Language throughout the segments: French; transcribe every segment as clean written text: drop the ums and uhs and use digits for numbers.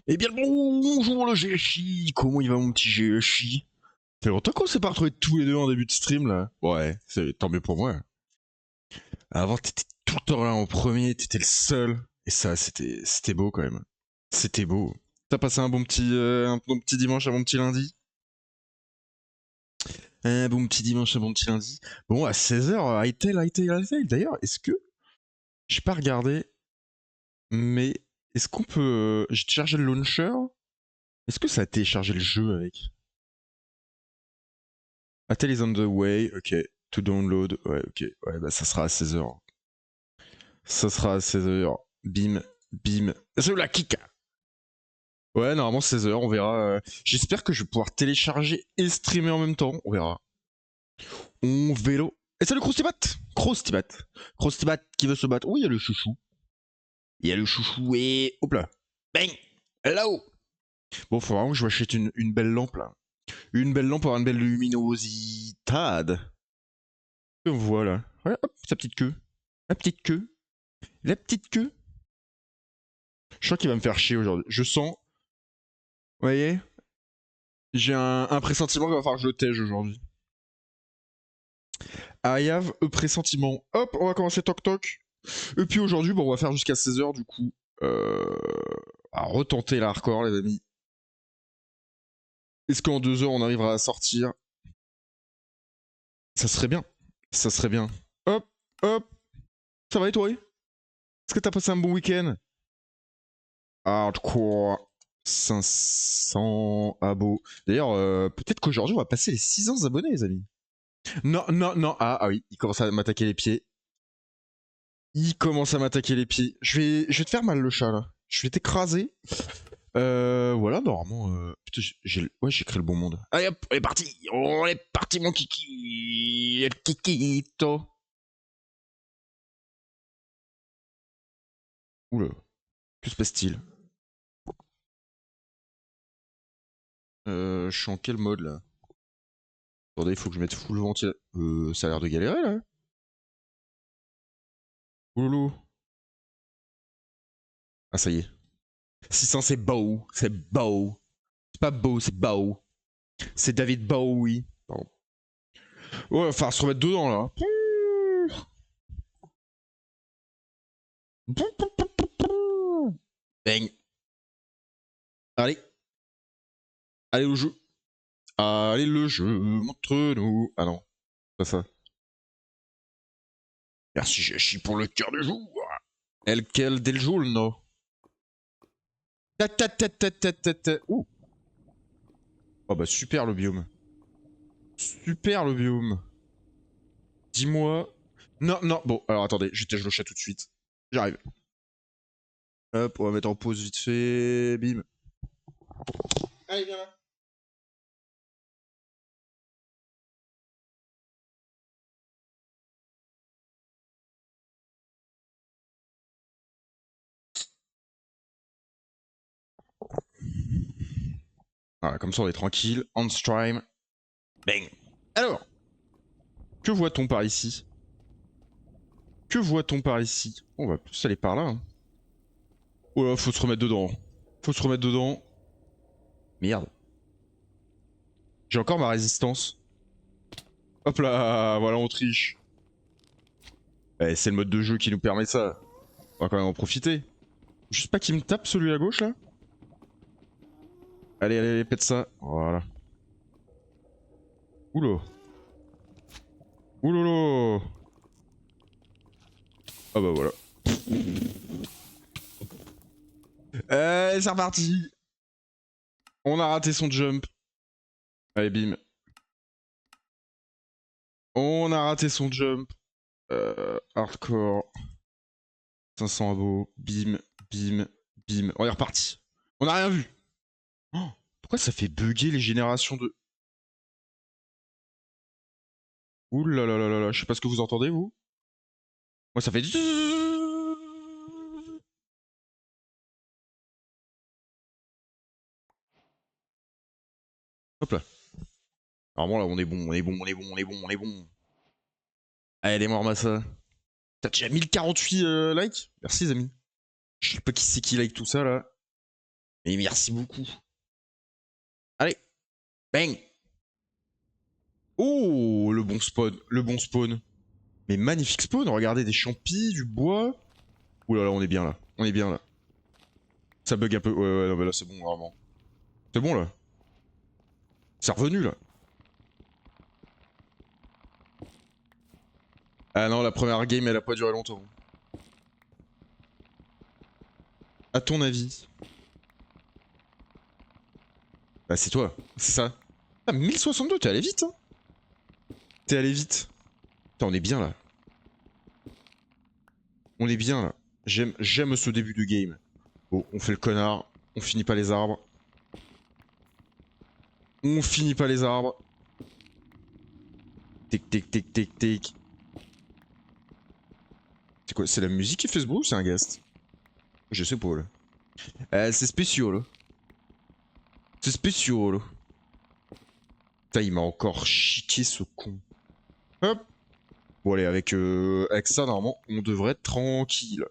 Eh bien bonjour le GHI, comment il va mon petit GHI? C'est longtemps qu'on s'est pas retrouvés tous les deux en début de stream là. Ouais, c'est tant mieux pour moi. Avant t'étais tout le temps là en premier, t'étais le seul. Et ça c'était beau quand même. C'était beau. T'as passé un bon petit dimanche, un bon petit lundi? Un bon petit dimanche, un bon petit lundi. Bon, à 16h, Hytale. D'ailleurs, est-ce que... J'ai pas regardé, mais est-ce qu'on peut... J'ai téléchargé le launcher. Est-ce que ça a téléchargé le jeu avec? Attel is on the way, ok. To download, ouais, ok. Ouais, bah ça sera à 16h. Ça sera à 16h. Bim, bim. C'est la kick. Ouais, normalement 16h, on verra. J'espère que je vais pouvoir télécharger et streamer en même temps. On verra. On vélo. Et salut Croustibat. Croustibat qui veut se battre. Oui, il y a le chouchou. Il y a le chouchou et... Hop là. Bang. Là-haut. Bon, faut vraiment que je m'achète une belle lampe là. Une belle lampe pour avoir une belle luminosité. Voilà. Voilà, hop, sa petite queue. La petite queue. La petite queue. Je sens qu'il va me faire chier aujourd'hui. Je sens. Vous voyez? J'ai un pressentiment qu'il va falloir que je le tège aujourd'hui. I have a pressentiment. Hop, on va commencer toc toc. Et puis aujourd'hui, bon, on va faire jusqu'à 16h du coup. À retenter l'hardcore, les amis. Est-ce qu'en 2 heures on arrivera à sortir? Ça serait bien. Ça serait bien. Hop, hop. Ça va et toi? Est-ce que t'as passé un bon week-end? Hardcore. 500 abos. D'ailleurs, peut-être qu'aujourd'hui on va passer les 600 abonnés, les amis. Non, non, non. Ah oui, il commence à m'attaquer les pieds. Il commence à m'attaquer les pieds. Je vais te faire mal le chat là. Je vais t'écraser. Voilà, normalement. Putain, j'ai créé le bon monde. Allez hop, on est parti. On est parti, mon kiki. El kikito. Oula, que se passe-t-il? Je suis en quel mode là? Attendez, il faut que je mette full ventile. Ça a l'air de galérer là. Oulou. Ah, ça y est. 600, c'est beau. C'est beau. C'est pas beau, c'est beau. C'est David Bowie. Pardon. Ouais, enfin, se remettre dedans là. Bang. Allez. Allez le jeu. Allez le jeu. Montre-nous. Ah non. Pas ça. Merci Jashi pour le cœur du jour. Quel del giorno. Ouh. Oh bah super le biome. Super le biome. Dis-moi. Non, non. Bon, alors attendez, je tèche le chat tout de suite. J'arrive. Hop, on va mettre en pause vite fait. Bim. Allez, viens là. Voilà, comme ça on est tranquille. On stream. Bang. Alors, que voit-on par ici? Que voit-on par ici? On va plus aller par là. Hein. Oh là, faut se remettre dedans. Faut se remettre dedans. Merde. J'ai encore ma résistance. Hop là, voilà, on triche. Eh, c'est le mode de jeu qui nous permet ça. On va quand même en profiter. Juste pas qu'il me tape celui à gauche là. Allez, allez, allez, pète ça. Voilà. Oula. Oulolo. Ah bah voilà. C'est reparti. On a raté son jump. Allez, bim. On a raté son jump. Hardcore. 500 abos. Bim, bim, bim. On est reparti. On a rien vu. Oh, pourquoi ça fait bugger les générations de... Ouh là là là là là. Je sais pas ce que vous entendez, vous. Moi, ça fait... Hop là. Normalement, là, on est bon, on est bon, on est bon, on est bon, on est bon. Allez, moi, Massa. T'as déjà 1048 likes? Merci, les amis. Je sais pas qui c'est qui like tout ça, là. Et merci beaucoup. Allez, bang. Oh, le bon spawn, le bon spawn. Mais magnifique spawn, regardez des champis, du bois. Ouh là là, on est bien là, on est bien là. Ça bug un peu, ouais, non, mais là c'est bon vraiment. C'est bon là. C'est revenu là. Ah non, la première game elle a pas duré longtemps. À ton avis? Bah c'est toi, c'est ça. Ah, 1062, t'es allé vite hein. T'es allé vite. Putain, on est bien là. On est bien là. J'aime ce début de game. Bon, on fait le connard. On finit pas les arbres. On finit pas les arbres. Tic tic tic tic tic. C'est quoi? C'est la musique qui fait ce bruit ou c'est un guest? Je sais pas là. C'est spécial. C'est spécial. Putain, il m'a encore chiqué ce con. Hop. Bon allez, avec ça, normalement, on devrait être tranquille.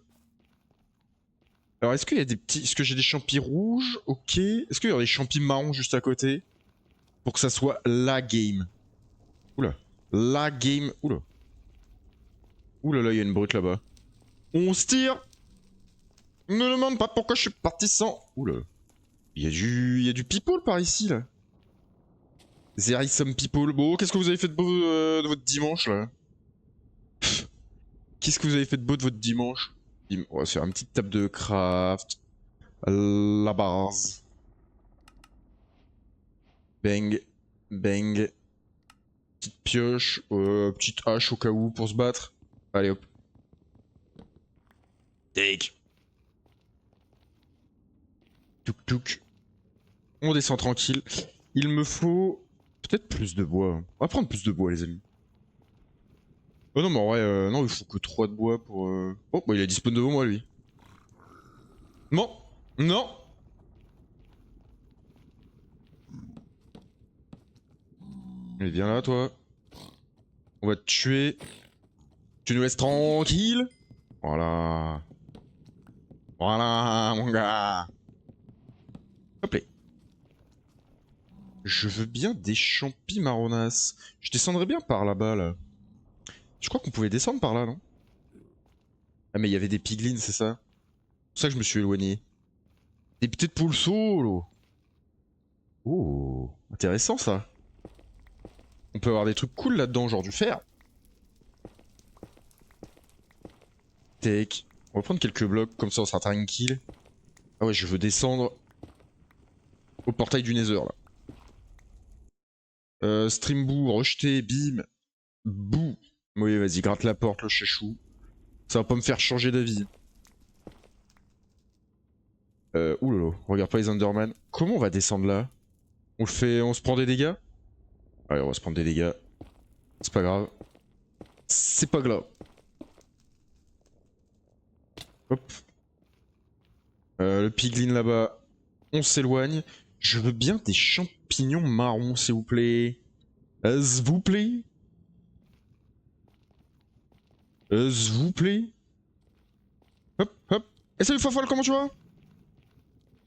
Alors, est-ce qu'il y a des petits... Est-ce que j'ai des champis rouges? Ok. Est-ce qu'il y a des champis marrons juste à côté? Pour que ça soit la game. Oula. La game... Oula. Oula là, il y a une brute là-bas. On se tire. Ne me demande pas pourquoi je suis parti sans... Oula. Il y a du people par ici, là. There is some people. Bon, qu'est-ce que vous avez fait de beau de votre dimanche, là? Qu'est-ce que vous avez fait de beau de votre dimanche? On va se faire une petite table de craft. La base. Bang. Bang. Petite pioche. Petite hache au cas où pour se battre. Allez hop. Take. Touk touk. On descend tranquille. Il me faut peut-être plus de bois. On va prendre plus de bois les amis. Oh non mais en vrai, non il faut que 3 de bois pour... Oh bah il a disponible devant moi lui. Non. Non. Mais viens là toi. On va te tuer. Tu nous laisses tranquille. Voilà. Voilà mon gars. Hop là. Je veux bien des champis marronas. Je descendrais bien par là-bas là. Je crois qu'on pouvait descendre par là non? Ah mais il y avait des piglins c'est ça? C'est pour ça que je me suis éloigné. Des petites poules solo. Oh, intéressant ça. On peut avoir des trucs cool là-dedans, genre du fer. Take. On va prendre quelques blocs, comme ça on sera tranquille. Ah ouais, je veux descendre au portail du Nether là. Streamboo, rejeté, bim, bouh. Oui, vas-y, gratte la porte, le chachou. Ça va pas me faire changer d'avis. Oulala, regarde pas les Enderman. Comment on va descendre là? On le fait, on se prend des dégâts? Allez, on va se prendre des dégâts. C'est pas grave. C'est pas grave. Hop. Le piglin là-bas. On s'éloigne. Je veux bien des champignons marrons, s'il vous plaît. S'il vous plaît. S'il vous plaît. Hop, hop. Et salut Fafol, comment tu vas?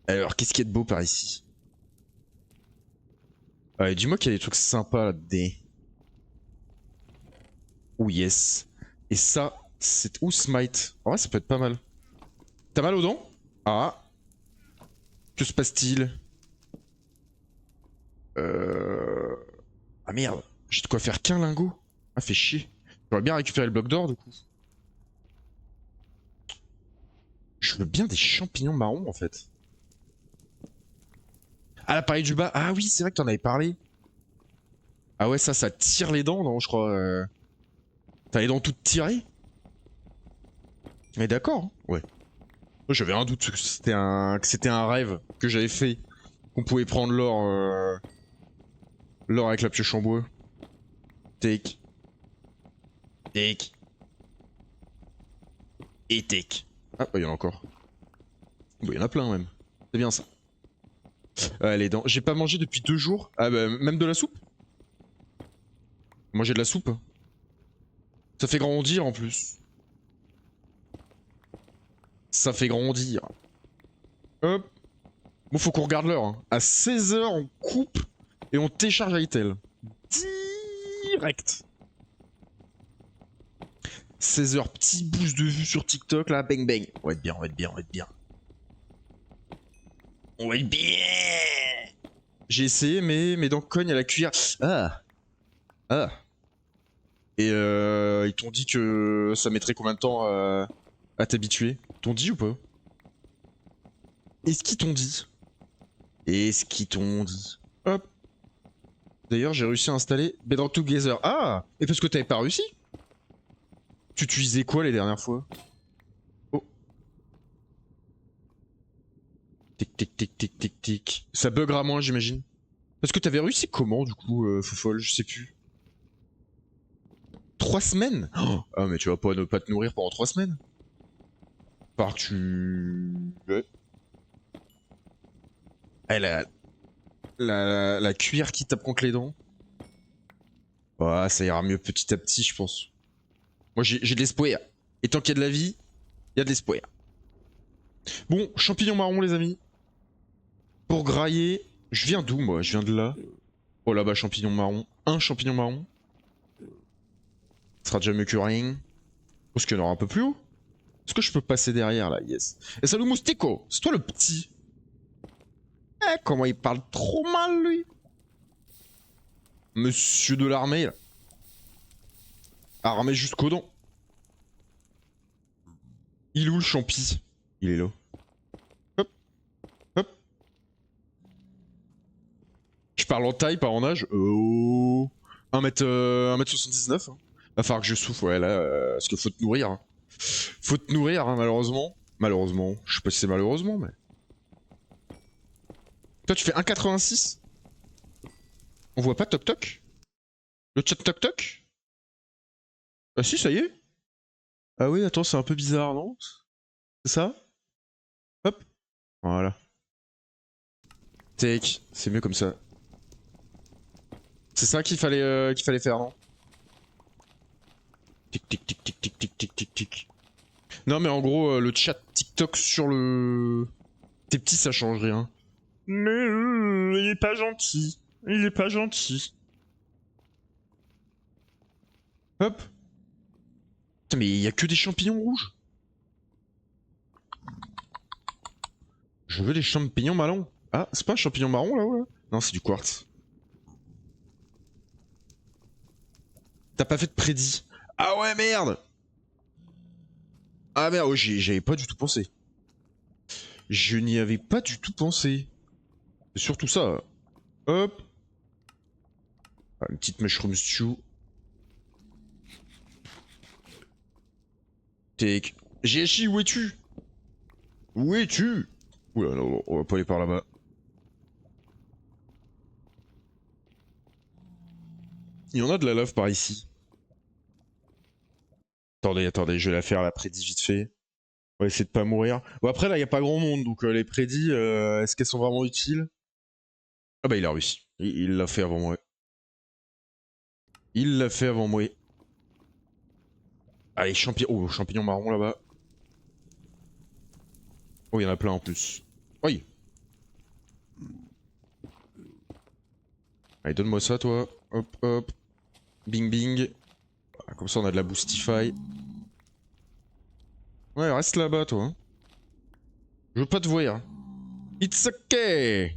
Alors, qu'est-ce qu'il y a de beau par ici? Dis-moi qu'il y a des trucs sympas là-dedans. Oh yes. Et ça, c'est... Ou Smite. En vrai, ça peut être pas mal. T'as mal aux dents? Ah. Que se passe-t-il? Ah merde. J'ai de quoi faire qu'un lingot. Ah, fait chier. J'aurais bien récupéré le bloc d'or, du coup. Je veux bien des champignons marrons, en fait. Ah, l'appareil du bas. Ah oui, c'est vrai que t'en avais parlé. Ah ouais, ça tire les dents, non, je crois. T'as les dents toutes tirées? Mais d'accord, hein. Ouais. Moi, j'avais un doute que c'était un rêve que j'avais fait. Qu'on pouvait prendre l'or l'or avec la pioche en bois. Take. Take. Et take. Ah, bah, y en a encore. Bah, y en a plein, même. C'est bien, ça. Les dents. J'ai pas mangé depuis 2 jours. Ah, bah, même de la soupe? Manger de la soupe. Ça fait grandir, en plus. Ça fait grandir. Hop. Bon, faut qu'on regarde l'heure. Hein. À 16h, on coupe et on télécharge Itel. Direct. 16h, petit boost de vue sur TikTok, là, bang bang. On va être bien, on va être bien, on va être bien. On va être bien. J'ai essayé, mais dans Cogne, il y a la cuillère. Ah. Ah. Et ils t'ont dit que ça mettrait combien de temps à t'habituer? T'ont dit ou pas? Est-ce qu'ils t'ont dit? Est-ce qu'ils t'ont dit? Hop. D'ailleurs, j'ai réussi à installer Bedrock Together. Ah! Et parce que t'avais pas réussi? Tu utilisais quoi les dernières fois? Oh. Tic tic tic tic tic tic. Ça buggera moins, j'imagine. Parce que t'avais réussi comment, du coup, Fofol? Je sais plus. 3 semaines? Oh, ah, mais tu vas pas ne pas te nourrir pendant 3 semaines? Par que tu... Ouais. Eh, la cuillère qui tape contre les dents. Ouais, ça ira mieux petit à petit, je pense. Moi, j'ai de l'espoir. Et tant qu'il y a de la vie, il y a de l'espoir. Bon, champignons marrons, les amis. Pour grailler, je viens d'où, moi? Je viens de là. Oh, là-bas, champignon marron. Un champignon marron. Ce sera déjà mieux que rien. Parce qu'il y en aura un peu plus haut. Est-ce que je peux passer derrière, là? Yes. Et salut, Moustico. C'est toi le petit. Eh, comment il parle trop mal, lui. Monsieur de l'armée, là. Armé jusqu'aux dents. Il est où le champi? Il est là. Hop, hop. Je parle en taille, pas en âge. Oh. 1m79. Hein. Va falloir que je souffle, ouais, là. Parce qu'il faut te nourrir. Hein. Faut te nourrir, hein, malheureusement. Malheureusement. Je sais pas si c'est malheureusement, mais. Toi, tu fais 1,86. On voit pas toc toc? Le chat toc toc? Ah si, ça y est. Ah oui, attends, c'est un peu bizarre, non? C'est ça? Hop. Voilà. Take. C'est mieux comme ça. C'est ça qu'il fallait faire, non? Tic tic tic tic tic tic tic tic tic. Non mais en gros, le chat TikTok sur le... Tes petits, ça change rien. Mais il est pas gentil. Il est pas gentil. Hop. Putain, mais il y a que des champignons rouges. Je veux des champignons marrons. Ah, c'est pas un champignon marron là, ouais? Non, c'est du quartz. T'as pas fait de prédit. Ah ouais, merde. Ah merde, oh, j'y avais pas du tout pensé. Je n'y avais pas du tout pensé. C'est surtout ça. Hop. Ah, une petite mushroom stew. Take. GHI, où es-tu? Où es-tu? Oula, non, non, on va pas aller par là-bas. Il y en a de la lave par ici. Attendez, attendez, je vais la faire la prédit vite fait. On va essayer de pas mourir. Bon après là, il y a pas grand monde, donc les prédits, est-ce qu'elles sont vraiment utiles? Ah bah il a réussi. Il l'a fait avant moi. Il l'a fait avant moi. Allez, oh, champignon marron là-bas. Oh, il y en a plein en plus. Oui. Allez, donne-moi ça, toi. Hop, hop. Bing, bing. Voilà, comme ça, on a de la boostify. Ouais, reste là-bas, toi. Hein. Je veux pas te voir. It's okay.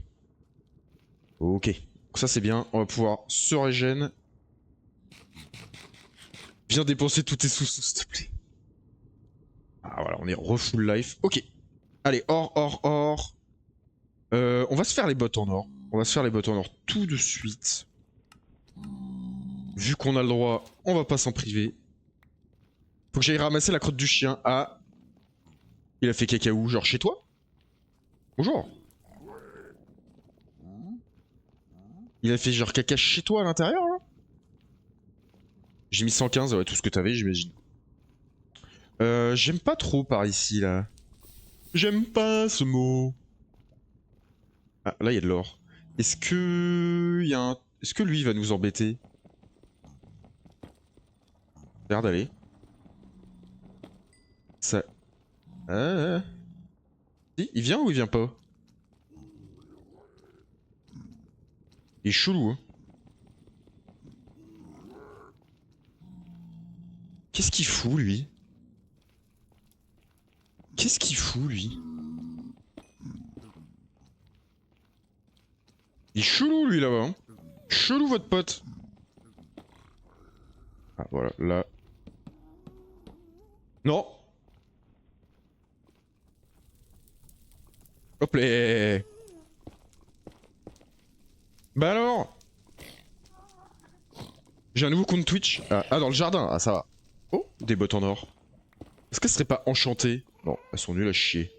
Ok. Donc ça, c'est bien. On va pouvoir se régène. Viens dépenser tous tes sous-sous, s'il te plaît. Ah, voilà, on est refull life. Ok. Allez, or, or, or. On va se faire les bottes en or. On va se faire les bottes en or tout de suite. Vu qu'on a le droit, on va pas s'en priver. Faut que j'aille ramasser la crotte du chien. Ah. Il a fait caca où? Genre chez toi? Bonjour. Il a fait genre caca chez toi à l'intérieur là? J'ai mis 115, ouais, tout ce que t'avais, j'imagine. J'aime pas trop par ici là. J'aime pas ce mot. Ah, là il y a de l'or. Est-ce que... Y a un... Est-ce que lui va nous embêter? Regarde, allez. Ça... Si, il vient ou il vient pas? Il est chelou, hein. Qu'est-ce qu'il fout, lui? Qu'est-ce qu'il fout, lui? Il est chelou, lui, là-bas. Hein. Chelou, votre pote. Ah, voilà, là. Non. Hop là. Bah alors. J'ai un nouveau compte Twitch. Ah, dans le jardin. Ah, ça va. Oh, des bottes en or. Est-ce qu'elles seraient pas enchantées? Non, elles sont nulles à chier.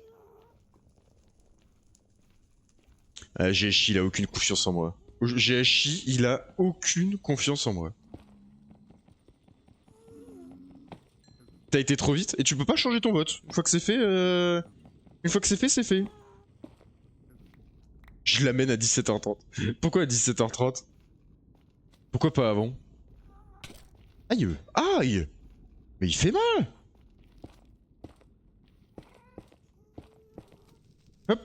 GHI, il a aucune confiance en moi. GHI, il a aucune confiance en moi. T'as été trop vite et tu peux pas changer ton vote. Une fois que c'est fait, une fois que c'est fait, c'est fait. Je l'amène à 17h30. Pourquoi à 17h30? Pourquoi pas avant? Aïe. Aïe. Mais il fait mal. Hop.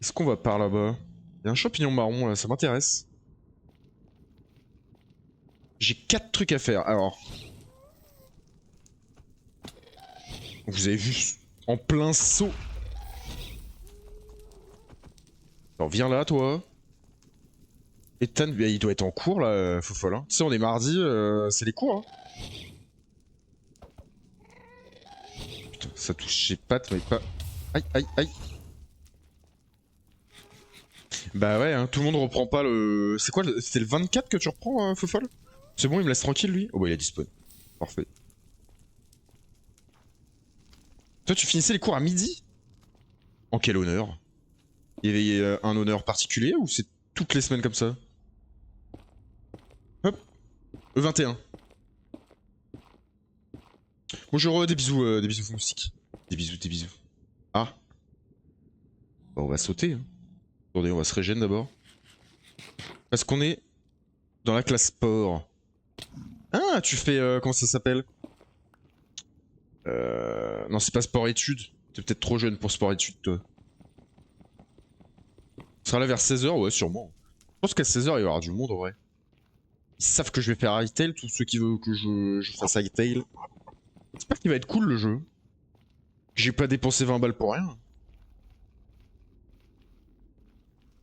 Est-ce qu'on va par là-bas? Il y a un champignon marron là, ça m'intéresse. J'ai 4 trucs à faire, alors. Vous avez vu, en plein saut. Alors viens là, toi. Ethan, il doit être en cours là, fofolle. Hein. Tu sais, on est mardi, c'est les cours. Hein. Putain, ça touche ses pattes, mais pas. Aïe, aïe, aïe. Bah ouais, hein, tout le monde reprend pas le. C'est quoi c'était le 24 que tu reprends, fofolle? C'est bon, il me laisse tranquille lui? Oh bah il a dispawn. Parfait. Toi, tu finissais les cours à midi? En quel honneur? Il y avait un honneur particulier ou c'est toutes les semaines comme ça? Hop. E21. Bonjour, des bisous moustiques. Des bisous, des bisous. Ah. Bah, on va sauter. Hein. Attendez, on va se régénérer d'abord. Parce qu'on est dans la classe sport. Ah, tu fais. Comment ça s'appelle? Non, c'est pas sport-études. T'es peut-être trop jeune pour sport-études, toi. On sera là vers 16h, ouais, sûrement. Je pense qu'à 16h, il va y avoir du monde en vrai. Ils savent que je vais faire Hytale, tous ceux qui veulent que je fasse Hytale. J'espère qu'il va être cool le jeu. J'ai pas dépensé 20 balles pour rien.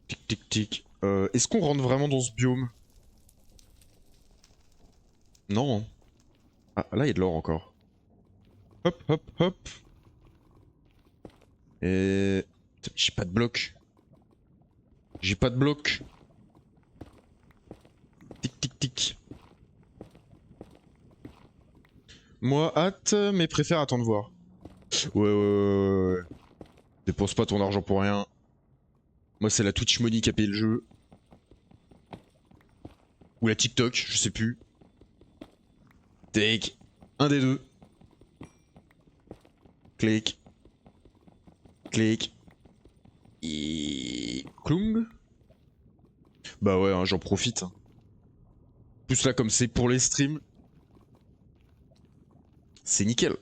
Tic tic tic. Est-ce qu'on rentre vraiment dans ce biome? Non. Ah, là il y a de l'or encore. Hop, hop, hop. Et... J'ai pas de bloc. J'ai pas de bloc. Tic tic tic. Moi, hâte, mais préfère attendre voir. Ouais. Dépense pas ton argent pour rien. Moi, c'est la Twitch Money qui a payé le jeu. Ou la TikTok, je sais plus. Take. Un des deux. Clic. Clic. Et... Klung. Bah ouais, hein, j'en profite. Hein. Plus là, comme c'est pour les streams. C'est nickel.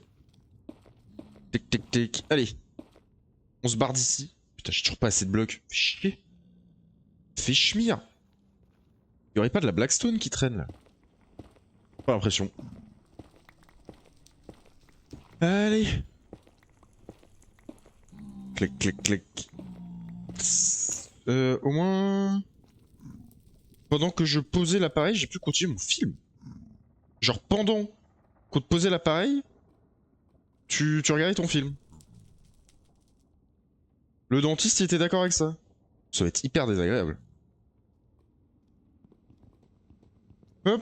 Tic tic tic. Allez. On se barre d'ici. Putain, j'ai toujours pas assez de blocs. Fais chier. Fais schmire. Y'aurait pas de la Blackstone qui traîne là? Pas l'impression. Allez. Clic, clic, clic. Au moins... Pendant que je posais l'appareil, j'ai pu continuer mon film. Genre pendant qu'on te posait l'appareil, tu regardais ton film. Le dentiste, il était d'accord avec ça. Ça va être hyper désagréable. Hop.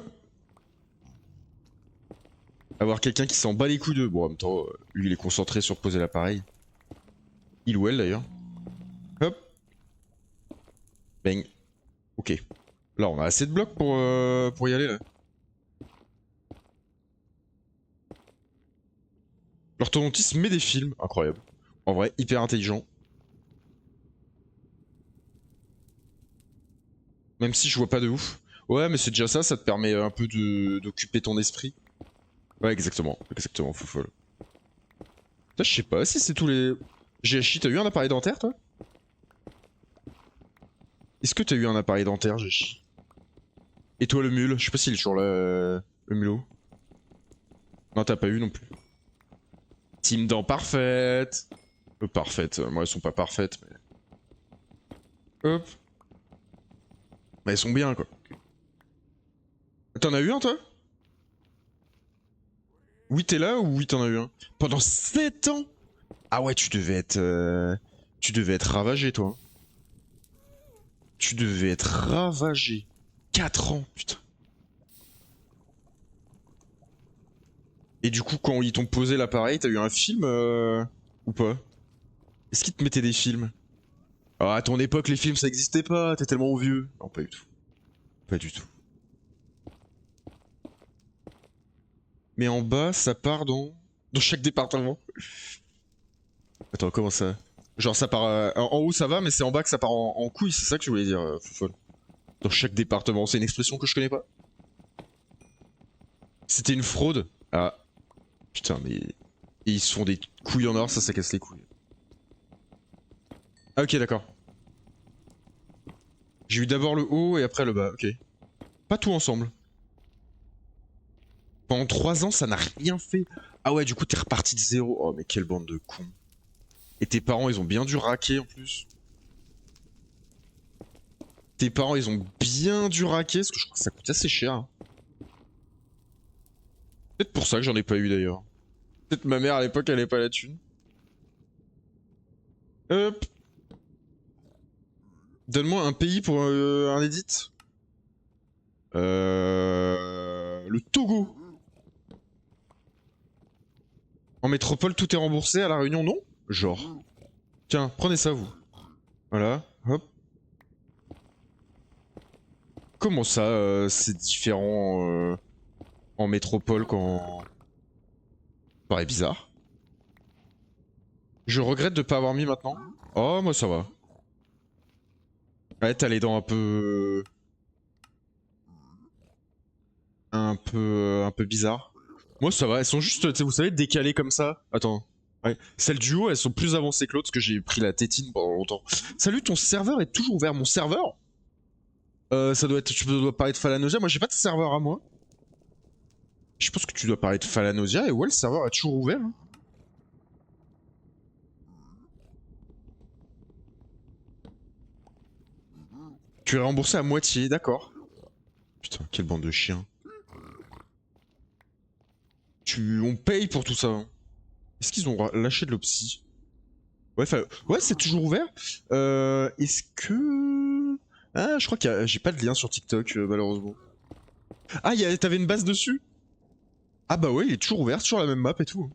Avoir quelqu'un qui s'en bat les couilles de... Bon, en même temps, lui, il est concentré sur poser l'appareil. Il ou elle, d'ailleurs. Hop. Bang. Ok. Là, on a assez de blocs pour y aller, là. L'orthodontiste met des films. Incroyable. En vrai, hyper intelligent. Même si je vois pas de ouf. Ouais, mais c'est déjà ça, ça te permet un peu d'occuper ton esprit. Ouais, exactement. Exactement, fou folle. Je sais pas si c'est tous les... GHI, t'as eu un appareil dentaire, toi? Est-ce que t'as eu un appareil dentaire, Géchi? Et toi, le mule? Je sais pas s'il est toujours là, le mulot. Non, t'as pas eu non plus. Team dents parfaite. Parfaite. Moi, elles sont pas parfaites, mais... Hop. Mais elles sont bien, quoi. T'en as eu un, toi? Oui, t'es là ou oui, t'en as eu un? Pendant 7 ans? Ah ouais, tu devais être... Tu devais être ravagé, toi. Tu devais être ravagé. 4 ans, putain. Et du coup, quand ils t'ont posé l'appareil, t'as eu un film ou pas? Est-ce qu'ils te mettaient des films? Ah, à ton époque, les films, ça existait pas, t'es tellement vieux. Non, pas du tout. Pas du tout. Mais en bas, ça part dans chaque département. Attends, comment ça? Genre, ça part... en haut, ça va, mais c'est en bas que ça part en couille, c'est ça que je voulais dire, foufole. Dans chaque département, c'est une expression que je connais pas. C'était une fraude. Ah, putain, mais... Et ils se font des couilles en or, ça casse les couilles. Ah, ok, d'accord. J'ai eu d'abord le haut et après le bas, ok. Pas tout ensemble. Pendant 3 ans, ça n'a rien fait. Ah ouais, du coup, t'es reparti de zéro. Oh, mais quelle bande de cons. Et tes parents, ils ont bien dû raquer en plus. Tes parents, ils ont bien dû raquer, parce que je crois que ça coûte assez cher. Hein. Peut-être pour ça que j'en ai pas eu d'ailleurs. Peut-être ma mère à l'époque, elle avait pas la thune. Hop. Donne-moi un pays pour un edit. Le Togo. En métropole, tout est remboursé. À La Réunion, non? Genre. Tiens, prenez ça, vous. Voilà. Hop. Comment ça, c'est différent en métropole quand... Ça paraît bizarre. Je regrette de pas avoir mis maintenant. Oh, moi ça va. Ouais, t'as les dents un peu... Un peu bizarres. Moi ça va, elles sont juste, vous savez, décalées comme ça. Attends. Ouais. Celles du haut, elles sont plus avancées que l'autre parce que j'ai pris la tétine pendant longtemps. Salut, ton serveur est toujours ouvert. Mon serveur ça doit être... Tu dois parler de Falanosia. Moi j'ai pas de serveur à moi. Je pense que tu dois parler de Falanosia et ouais, le serveur est toujours ouvert. Hein. Tu es remboursé à moitié, d'accord. Putain, quelle bande de chiens. On paye pour tout ça. Hein. Est-ce qu'ils ont lâché de l'opsie? Ouais, ouais, c'est toujours ouvert. Est-ce que... Ah, je crois que j'ai pas de lien sur TikTok, malheureusement. Ah, t'avais une base dessus? Ah bah ouais, il est toujours ouvert, sur la même map et tout.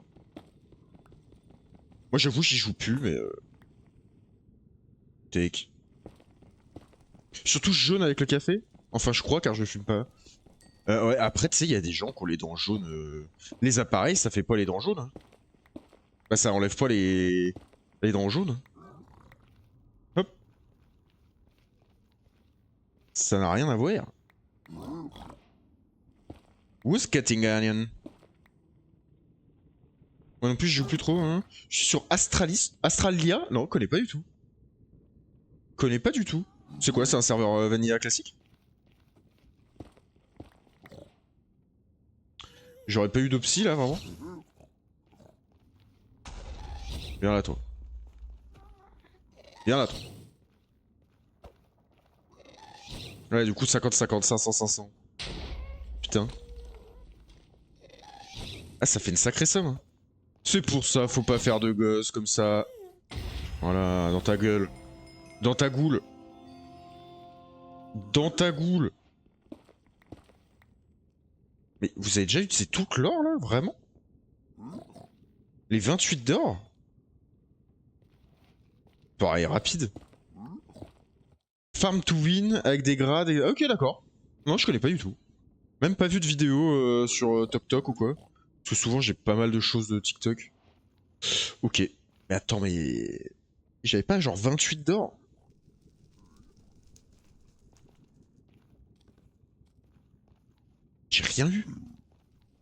Moi, j'avoue, j'y joue plus, mais... Take. Surtout jaune avec le café. Enfin, je crois, car je fume pas. Ouais, après, tu sais, il y a des gens qui ont les dents jaunes. Les appareils, ça fait pas les dents jaunes. Hein. Bah, ça enlève pas les dents jaunes. Hop. Ça n'a rien à voir. Who's cutting onion? Moi non plus, je joue plus trop. Hein. Je suis sur Astralia. Non, connais pas du tout. Connais pas du tout. C'est quoi, c'est un serveur Vanilla classique? J'aurais pas eu de psy là, vraiment. Viens là, toi. Viens là, toi. Ouais, du coup, 50-50, 500-500. Putain. Ah, ça fait une sacrée somme. Hein. C'est pour ça, faut pas faire de gosses comme ça. Voilà, dans ta gueule. Dans ta goule. Dans ta goule. Mais vous avez déjà utilisé tout l'or là, vraiment? Les 28 d'or? Pareil, rapide. Farm to win avec des grades et... Ok, d'accord. Non, je connais pas du tout. Même pas vu de vidéo sur TokTok ou quoi. Parce que souvent j'ai pas mal de choses de TikTok. Ok. Mais attends, mais... J'avais pas genre 28 d'or? J'ai rien eu.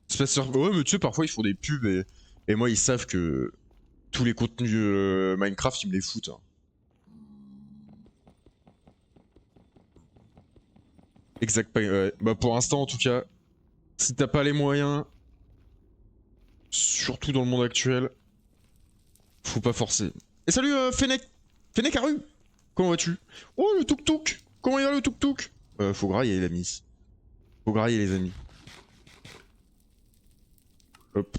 C'est pas sûr. Ouais, mais tu sais, parfois ils font des pubs et moi ils savent que tous les contenus Minecraft ils me les foutent. Hein. Exact, ouais. Bah pour l'instant en tout cas, si t'as pas les moyens, surtout dans le monde actuel, faut pas forcer. Et salut Fennec. Fennec Haru. Comment vas-tu? Oh le tuk-tuk. Comment il va le tuk-tuk? Faut grailler les amis. Faut grailler les amis. Hop,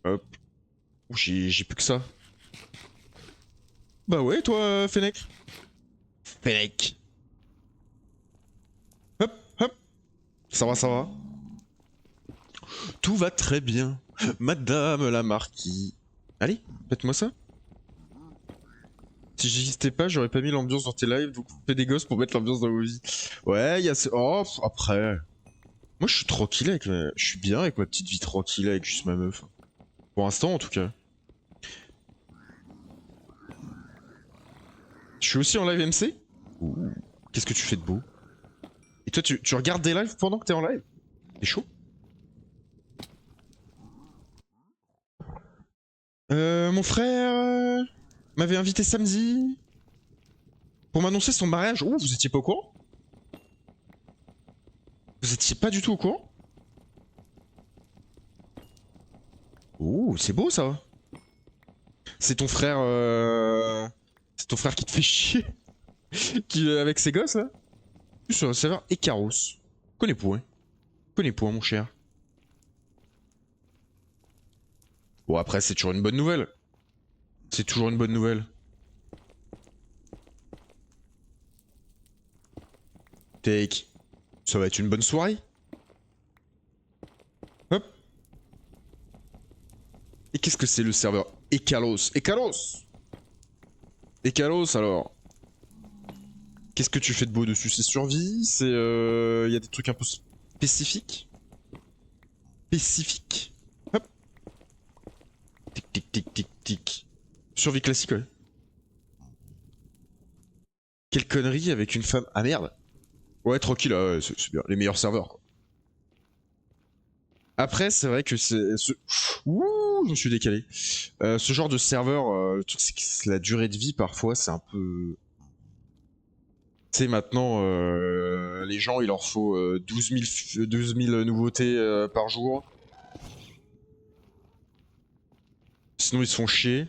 hop. J'ai plus que ça. Bah ouais, toi, Fennec. Fennec. Hop, hop. Ça va, ça va. Tout va très bien. Madame la marquise. Allez, faites-moi ça. Si j'existais pas, j'aurais pas mis l'ambiance dans tes lives, donc fais des gosses pour mettre l'ambiance dans vos vies. Ouais, y'a ce... Oh, après... Moi, je suis tranquille avec ma... Je suis bien avec ma petite vie tranquille avec juste ma meuf. Pour l'instant, en tout cas. Je suis aussi en live MC. Ouh. Qu'est-ce que tu fais de beau? Et toi, tu regardes des lives pendant que t'es en live? T'es chaud? Mon frère m'avait invité samedi pour m'annoncer son mariage. Oh, vous étiez pas au courant? Vous étiez pas du tout au courant? Oh, c'est beau ça. C'est ton frère C'est ton frère qui te fait chier qui, avec ses gosses là? Sur le serveur Ekaros. Connais point. Connais point mon cher. Bon après c'est toujours une bonne nouvelle. C'est toujours une bonne nouvelle. Take. Ça va être une bonne soirée. Hop. Et qu'est-ce que c'est le serveur Ekalos? Ekalos. Ekalos alors. Qu'est-ce que tu fais de beau dessus? C'est survie? C'est y a des trucs un peu spécifiques? Spécifiques? Hop. Tic tic tic tic tic. Survie classique ouais. Quelle connerie avec une femme. Ah merde. Ouais tranquille, ouais, c'est bien. Les meilleurs serveurs quoi. Après c'est vrai que c'est... Ouh, je me suis décalé. Ce genre de serveur, le truc c'est que la durée de vie parfois c'est un peu... Tu sais maintenant, les gens il leur faut 12 000 nouveautés par jour. Sinon ils se font chier.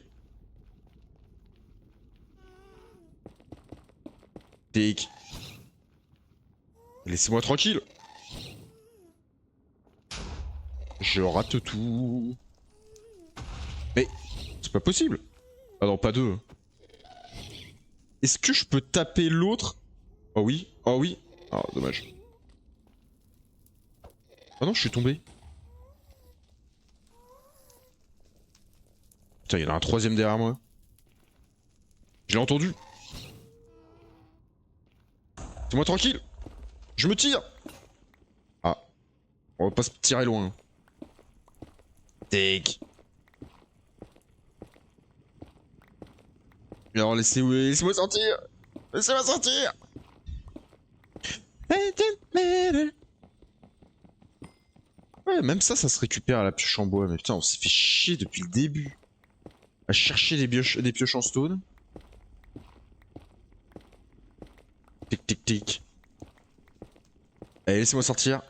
Tic. Laissez-moi tranquille. Je rate tout. Mais c'est pas possible. Ah non, pas deux. Est-ce que je peux taper l'autre? Oh oui, oh oui. Ah, dommage. Ah non, je suis tombé. Putain, il y en a un troisième derrière moi. Je l'ai entendu. C'est moi tranquille. Je me tire. Ah, on va pas se tirer loin. Tic. Alors laissez-moi sortir. Laissez-moi sortir. Ouais, même ça se récupère à la pioche en bois. Mais putain, on s'est fait chier depuis le début. À chercher des pioches en stone. Tic tic tic. Allez, laissez-moi sortir.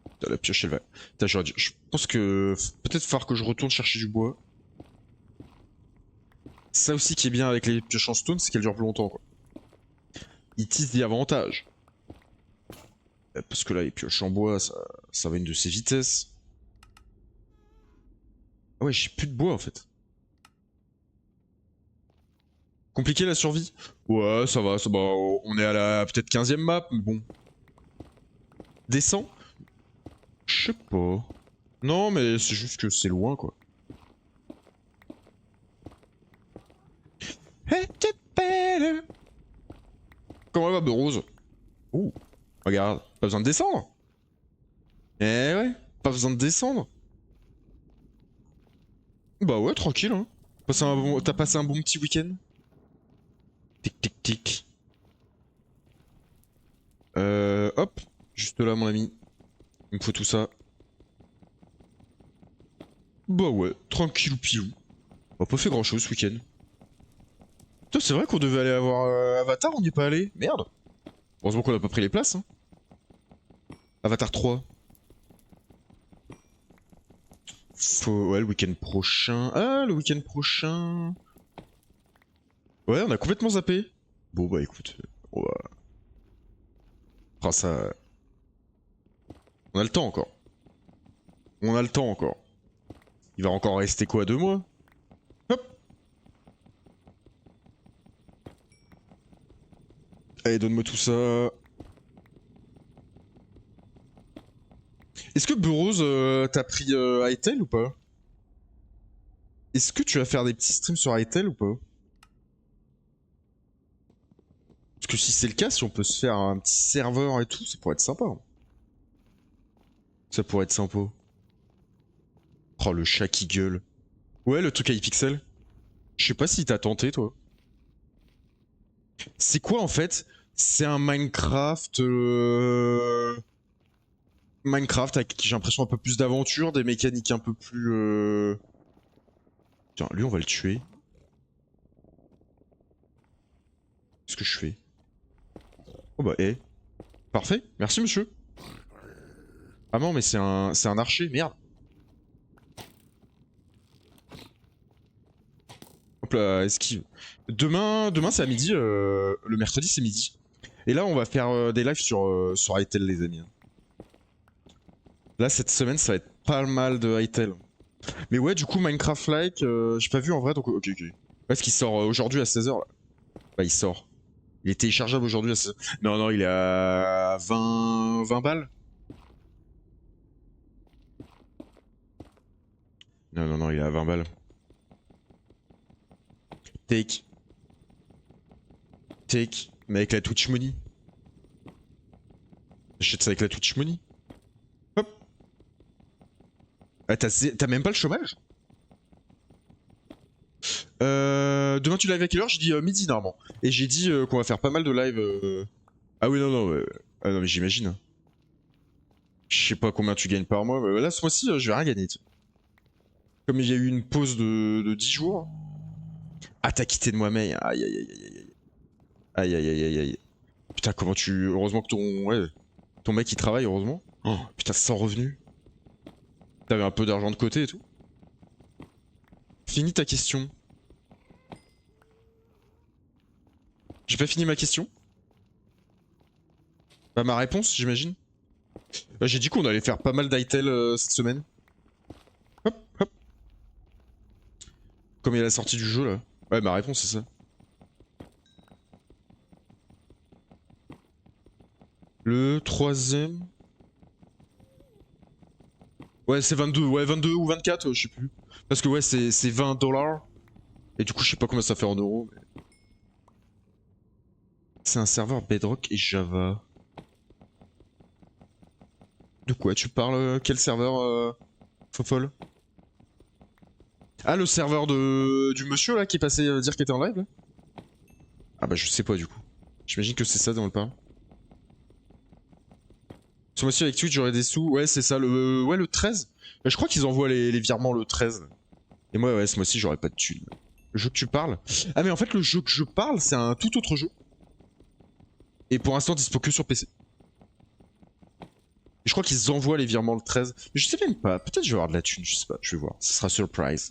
Putain, la pioche elle va. Putain, je pense que peut-être falloir que je retourne chercher du bois. Ça aussi qui est bien avec les pioches en stone, c'est qu'elles durent plus longtemps quoi. Ils tissent des avantages. Parce que là, les pioches en bois, ça va une de ses vitesses. Ah ouais, j'ai plus de bois en fait. Compliqué la survie? Ouais, ça va, on est à la peut-être 15e map, mais bon. Descend? Je sais pas. Non, mais c'est juste que c'est loin quoi. Comment elle va, Rose? Oh, regarde, pas besoin de descendre. Eh ouais, pas besoin de descendre. Bah ouais, tranquille, hein. T'as passé un bon petit week-end? Tic tic tic. Hop, juste là, mon ami. Il me faut tout ça. Bah ouais, tranquille ou pilou. On a pas fait grand chose ce week-end. Putain, c'est vrai qu'on devait aller voir Avatar, on n'y est pas allé. Merde. Heureusement qu'on a pas pris les places, hein. Avatar 3. Ouais, le week-end prochain. Ah, le week-end prochain. Ouais, on a complètement zappé. Bon, bah écoute. On va... Enfin, ça. On a le temps encore. On a le temps encore. Il va encore rester quoi, 2 mois? Hop. Allez, donne-moi tout ça. Est-ce que Burroughs, t'as pris Hytale ou pas? Est-ce que tu vas faire des petits streams sur Hytale ou pas? Parce que si c'est le cas, si on peut se faire un petit serveur et tout, ça pourrait être sympa. Ça pourrait être sympa. Oh, le chat qui gueule. Ouais, le truc à iPixel. Je sais pas si t'as tenté, toi. C'est quoi, en fait? C'est un Minecraft... Minecraft avec, j'ai l'impression, un peu plus d'aventure, des mécaniques un peu plus... Tiens, lui, on va le tuer. Qu'est-ce que je fais? Oh bah, eh. Parfait, merci, monsieur. Ah non, mais c'est un archer, merde. Hop là, esquive. Demain c'est à midi. Le mercredi, c'est midi. Et là, on va faire des lives sur Hytale, les amis. Là, cette semaine, ça va être pas mal de Hytale. Mais ouais, du coup, Minecraft-like, j'ai pas vu en vrai, donc ok, ok. Est-ce qu'il sort aujourd'hui à 16h là? Bah, il sort. Il est téléchargeable aujourd'hui à 16h. Non, non, il est à 20 balles. Non, non, non, il est à 20 balles. Take. Take. Mais avec la Twitch Money. J'achète ça avec la Twitch Money. Hop. Ah, t'as même pas le chômage? Demain tu live à quelle heure? J'ai dit midi normalement. Et j'ai dit qu'on va faire pas mal de live. Ah oui, non, non, ah non, mais j'imagine. Je sais pas combien tu gagnes par mois, mais là ce mois-ci je vais rien gagner. Comme il y a eu une pause de 10 jours. Ah, t'as quitté de moi-même. Aïe, aïe, aïe, aïe, aïe. Aïe, aïe, aïe, aïe, aïe. Putain, comment tu. Heureusement que ton mec il travaille, heureusement. Oh, putain, sans revenu. T'avais un peu d'argent de côté et tout. Fini ta question. J'ai pas fini ma question. Bah, ma réponse, j'imagine. Bah, j'ai dit qu'on allait faire pas mal d'Hytale cette semaine. Hop, hop. Comme il y a la sortie du jeu là. Ouais, ma réponse c'est ça. Le troisième. Ouais, c'est 22. Ouais, 22 ou 24, je sais plus. Parce que ouais, c'est 20 dollars. Et du coup, je sais pas combien ça fait en euros. Mais... C'est un serveur Bedrock et Java. De quoi tu parles? Quel serveur, Fofol? Ah, le serveur du monsieur là qui est passé dire qu'il était en live là? Ah bah je sais pas du coup. J'imagine que c'est ça dont on parle. Ce mois-ci avec Twitch j'aurai des sous. Ouais, c'est ça, ouais, le 13. Bah, je crois qu'ils envoient les virements le 13. Et moi, ouais, ce mois-ci j'aurai pas de thunes. Le jeu que tu parles. Ah, mais en fait, le jeu que je parle, c'est un tout autre jeu. Et pour l'instant, dispo que sur PC. Et je crois qu'ils envoient les virements le 13. Mais je sais même pas. Peut-être je vais avoir de la thune, je sais pas. Je vais voir. Ce sera surprise.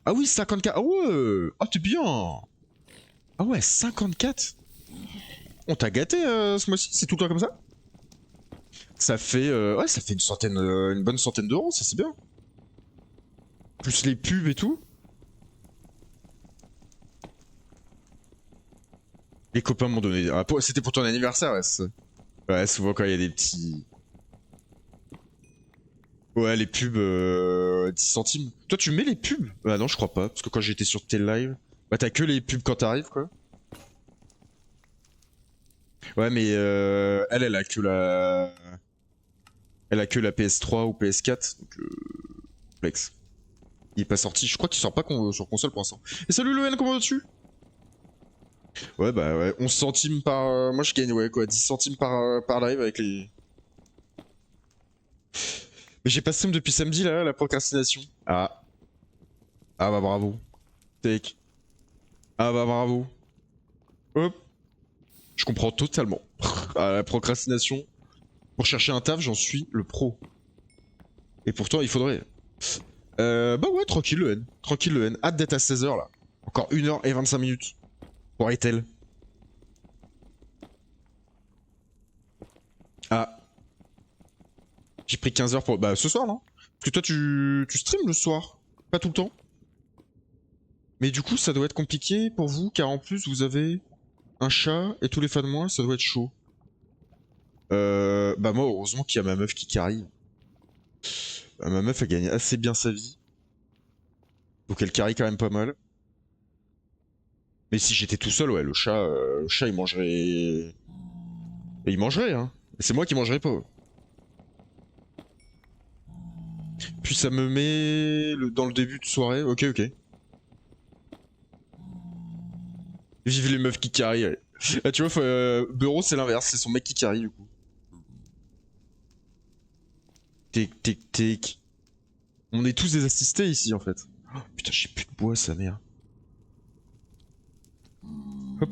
Ah oui, 54. Ah ouais. Ah, t'es bien. Ah ouais, 54. On t'a gâté ce mois-ci. C'est tout le temps comme ça? Ça fait, ouais, ça fait une bonne centaine d'euros, ça c'est bien. Plus les pubs et tout. Les copains m'ont donné. Ah, c'était pour ton anniversaire, ouais. Ouais, souvent quand il y a des petits. Ouais, les pubs 10 centimes. Toi, tu mets les pubs? Bah non, je crois pas. Parce que quand j'étais sur tes lives, bah t'as que les pubs quand t'arrives, quoi. Ouais, mais elle a que la. Elle a que la PS3 ou PS4. Donc, flex. Il est pas sorti. Je crois qu'il sort pas sur console pour l'instant. Et salut Loen, comment vas-tu? Ouais, bah ouais, 11 centimes par. Moi je gagne, ouais, quoi, 10 centimes par live avec les. Mais j'ai pas stream depuis samedi là, la procrastination. Ah. Ah bah bravo. Take. Ah bah bravo. Hop. Je comprends totalement. À la procrastination, pour chercher un taf, j'en suis le pro. Et pourtant, il faudrait. Bah ouais, tranquille le N. Tranquille le N. Hâte d'être à 16h là. Encore 1h25 minutes. Pour Etel. Ah. J'ai pris 15 heures pour. Bah ce soir, non? Parce que toi, tu streams le soir. Pas tout le temps. Mais du coup, ça doit être compliqué pour vous, car en plus, vous avez un chat et tous les fins de mois, ça doit être chaud. Bah moi, heureusement qu'il y a ma meuf qui carry. Ma meuf, elle gagne assez bien sa vie. Donc elle carry quand même pas mal. Mais si j'étais tout seul, ouais, le chat, il mangerait. Et il mangerait, hein. C'est moi qui mangerais pas. Puis ça me met dans le début de soirée. Ok, ok. Vive les meufs qui carry. Ouais. Ah, tu vois, Bureau, c'est l'inverse. C'est son mec qui carry, du coup. Tic, tic, tic. On est tous des assistés ici, en fait. Oh, putain, j'ai plus de bois, sa mère. Hop.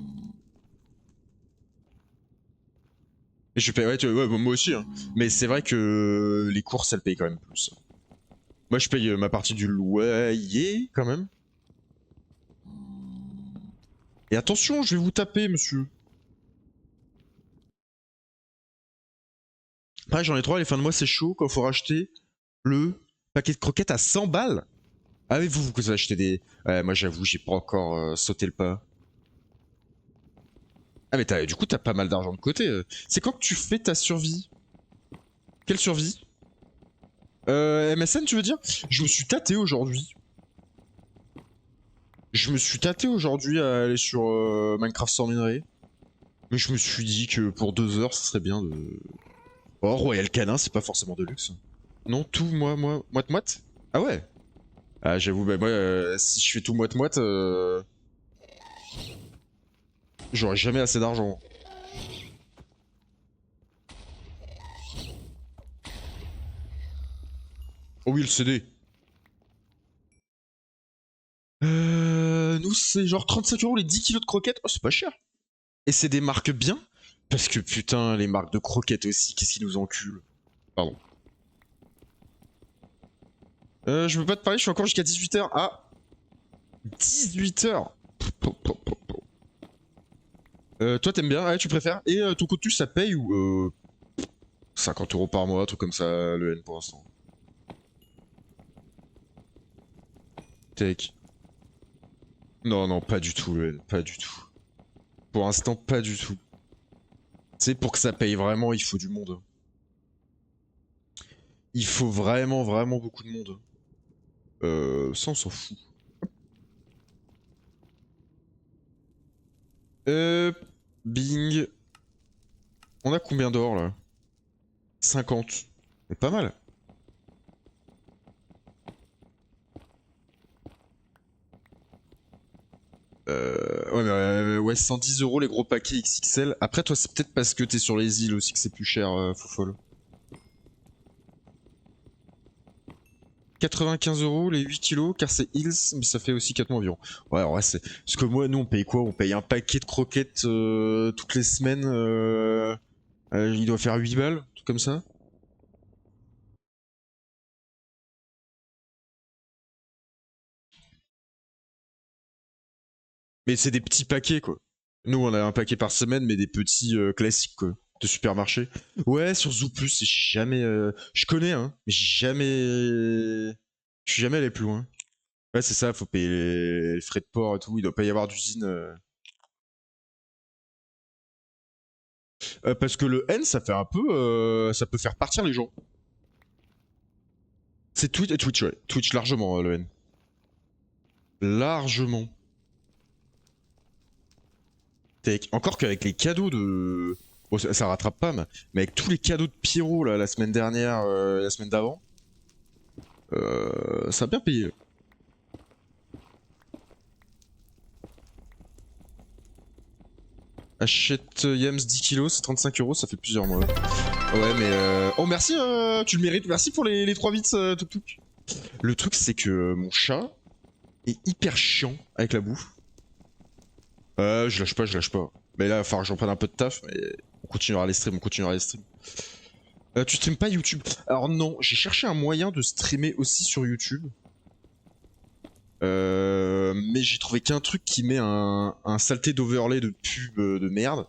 Et je paye, ouais, ouais, moi aussi, hein. Mais c'est vrai que les courses, elles payent quand même plus. Moi, je paye ma partie du loyer, quand même. Et attention, je vais vous taper, monsieur. Pareil, j'en ai 3, les fins de mois, c'est chaud quand faut racheter le paquet de croquettes à 100 balles. Ah oui, vous avez acheté des... Ouais, moi, j'avoue, j'ai pas encore sauté le pas. Ah, mais du coup, t'as pas mal d'argent de côté. C'est quand que tu fais ta survie? Quelle survie? MSN, tu veux dire? Je me suis tâté aujourd'hui. Je me suis tâté aujourd'hui à aller sur Minecraft sans minerai. Mais je me suis dit que pour 2 heures, ça serait bien de... Oh, Royal Canin, c'est pas forcément de luxe. Non, tout, moite-moite? Ah ouais? Ah, j'avoue, bah moi, si je fais tout moite-moite, j'aurai jamais assez d'argent. Oh oui, le CD. Nous, c'est genre 35 € les 10 kilos de croquettes. Oh, c'est pas cher. Et c'est des marques bien. Parce que putain, les marques de croquettes aussi, qu'est-ce qui nous encule. Pardon. Je peux pas te parler, je suis encore jusqu'à 18h. Ah, 18h. Toi, t'aimes bien? Ouais, tu préfères? Et ton contenu, ça paye ou 50 € par mois, un truc comme ça, le N pour l'instant. Take. Non, non, pas du tout, le N, pas du tout. Pour l'instant, pas du tout. Tu sais, pour que ça paye vraiment, il faut du monde. Il faut vraiment, vraiment beaucoup de monde. Ça, on s'en fout. Bing. On a combien d'or là? 50. C'est pas mal. Ouais, mais ouais, 110 € les gros paquets XXL. Après, toi, c'est peut-être parce que t'es sur les îles aussi que c'est plus cher, Fofol. 95 € les 8 kilos, car c'est Hills, mais ça fait aussi 4 mois environ. Ouais, en vrai, c'est. Parce que moi, nous, on paye quoi? On paye un paquet de croquettes toutes les semaines. Il doit faire 8 balles, tout comme ça. Mais c'est des petits paquets, quoi. Nous, on a un paquet par semaine, mais des petits classiques, quoi. De supermarché. Ouais, sur Zooplus, c'est jamais. Je connais, hein, mais j'ai jamais. Je suis jamais allé plus loin. Ouais, c'est ça, faut payer les frais de port et tout. Il doit pas y avoir d'usine. Parce que le N, ça fait un peu. Ça peut faire partir les gens. C'est Twitch, ouais. Twitch largement, le N. Largement. Encore qu'avec les cadeaux de. Bon, ça rattrape pas, mais avec tous les cadeaux de Pyro là, la semaine dernière, la semaine d'avant, ça a bien payé. Achète Yams 10 kilos, c'est 35 €, ça fait plusieurs mois. Ouais, mais oh, merci, tu le mérites. Merci pour les 3 bits, Tuk Tuk. Le truc, c'est que mon chat est hyper chiant avec la bouffe. Je lâche pas, je lâche pas. Mais là, il va falloir que j'en prenne un peu de taf, mais on continuera les streams, on continuera les streams. Tu streames pas YouTube? Alors non, j'ai cherché un moyen de streamer aussi sur YouTube. Mais j'ai trouvé qu'un truc qui met un saleté d'overlay de pub de merde.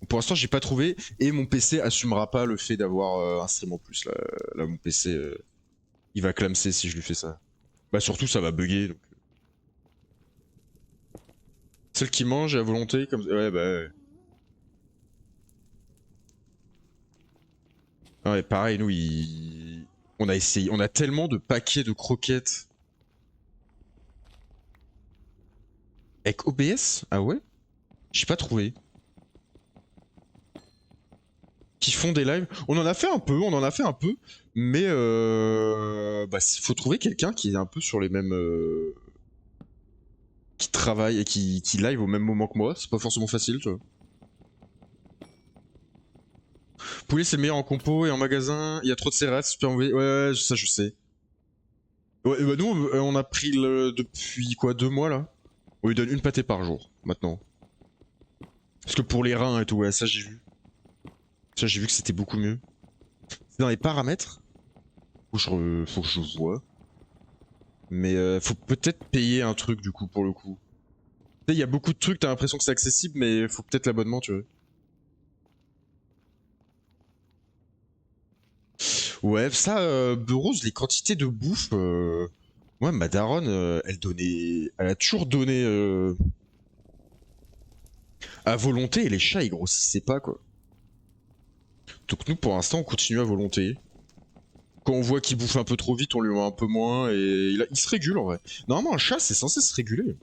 Pour l'instant, j'ai pas trouvé, et mon PC assumera pas le fait d'avoir un stream en plus. Là mon PC, il va clamser si je lui fais ça. Bah surtout, ça va bugger. Donc. Celle qui mange à volonté, comme ouais bah. Ouais. Ah ouais, pareil, nous, on a essayé, on a tellement de paquets de croquettes. Avec OBS? Ah ouais? J'ai pas trouvé. Qui font des lives. On en a fait un peu, on en a fait un peu. Mais bah, faut trouver quelqu'un qui est un peu sur les mêmes. Qui travaille et qui live au même moment que moi. C'est pas forcément facile, tu vois. Poulet, c'est le meilleur en compo et en magasin. Il y a trop de CRS, super mauvais. Ouais, ça, je sais. Ouais, bah nous, on a pris depuis quoi, 2 mois là. On lui donne une pâtée par jour, maintenant. Parce que pour les reins et tout, ouais, ça j'ai vu. Ça j'ai vu que c'était beaucoup mieux. C'est dans les paramètres. Faut que je vois. Mais faut peut-être payer un truc du coup pour le coup. Tu sais, il y a beaucoup de trucs, t'as l'impression que c'est accessible, mais faut peut-être l'abonnement, tu vois. Ouais, ça, Burroughs, les quantités de bouffe. Moi, ma daronne, elle donnait. Elle a toujours donné à volonté et les chats ils grossissaient pas quoi. Donc nous pour l'instant on continue à volonté. Quand on voit qu'il bouffe un peu trop vite, on lui met un peu moins et il se régule en vrai. Normalement un chat c'est censé se réguler.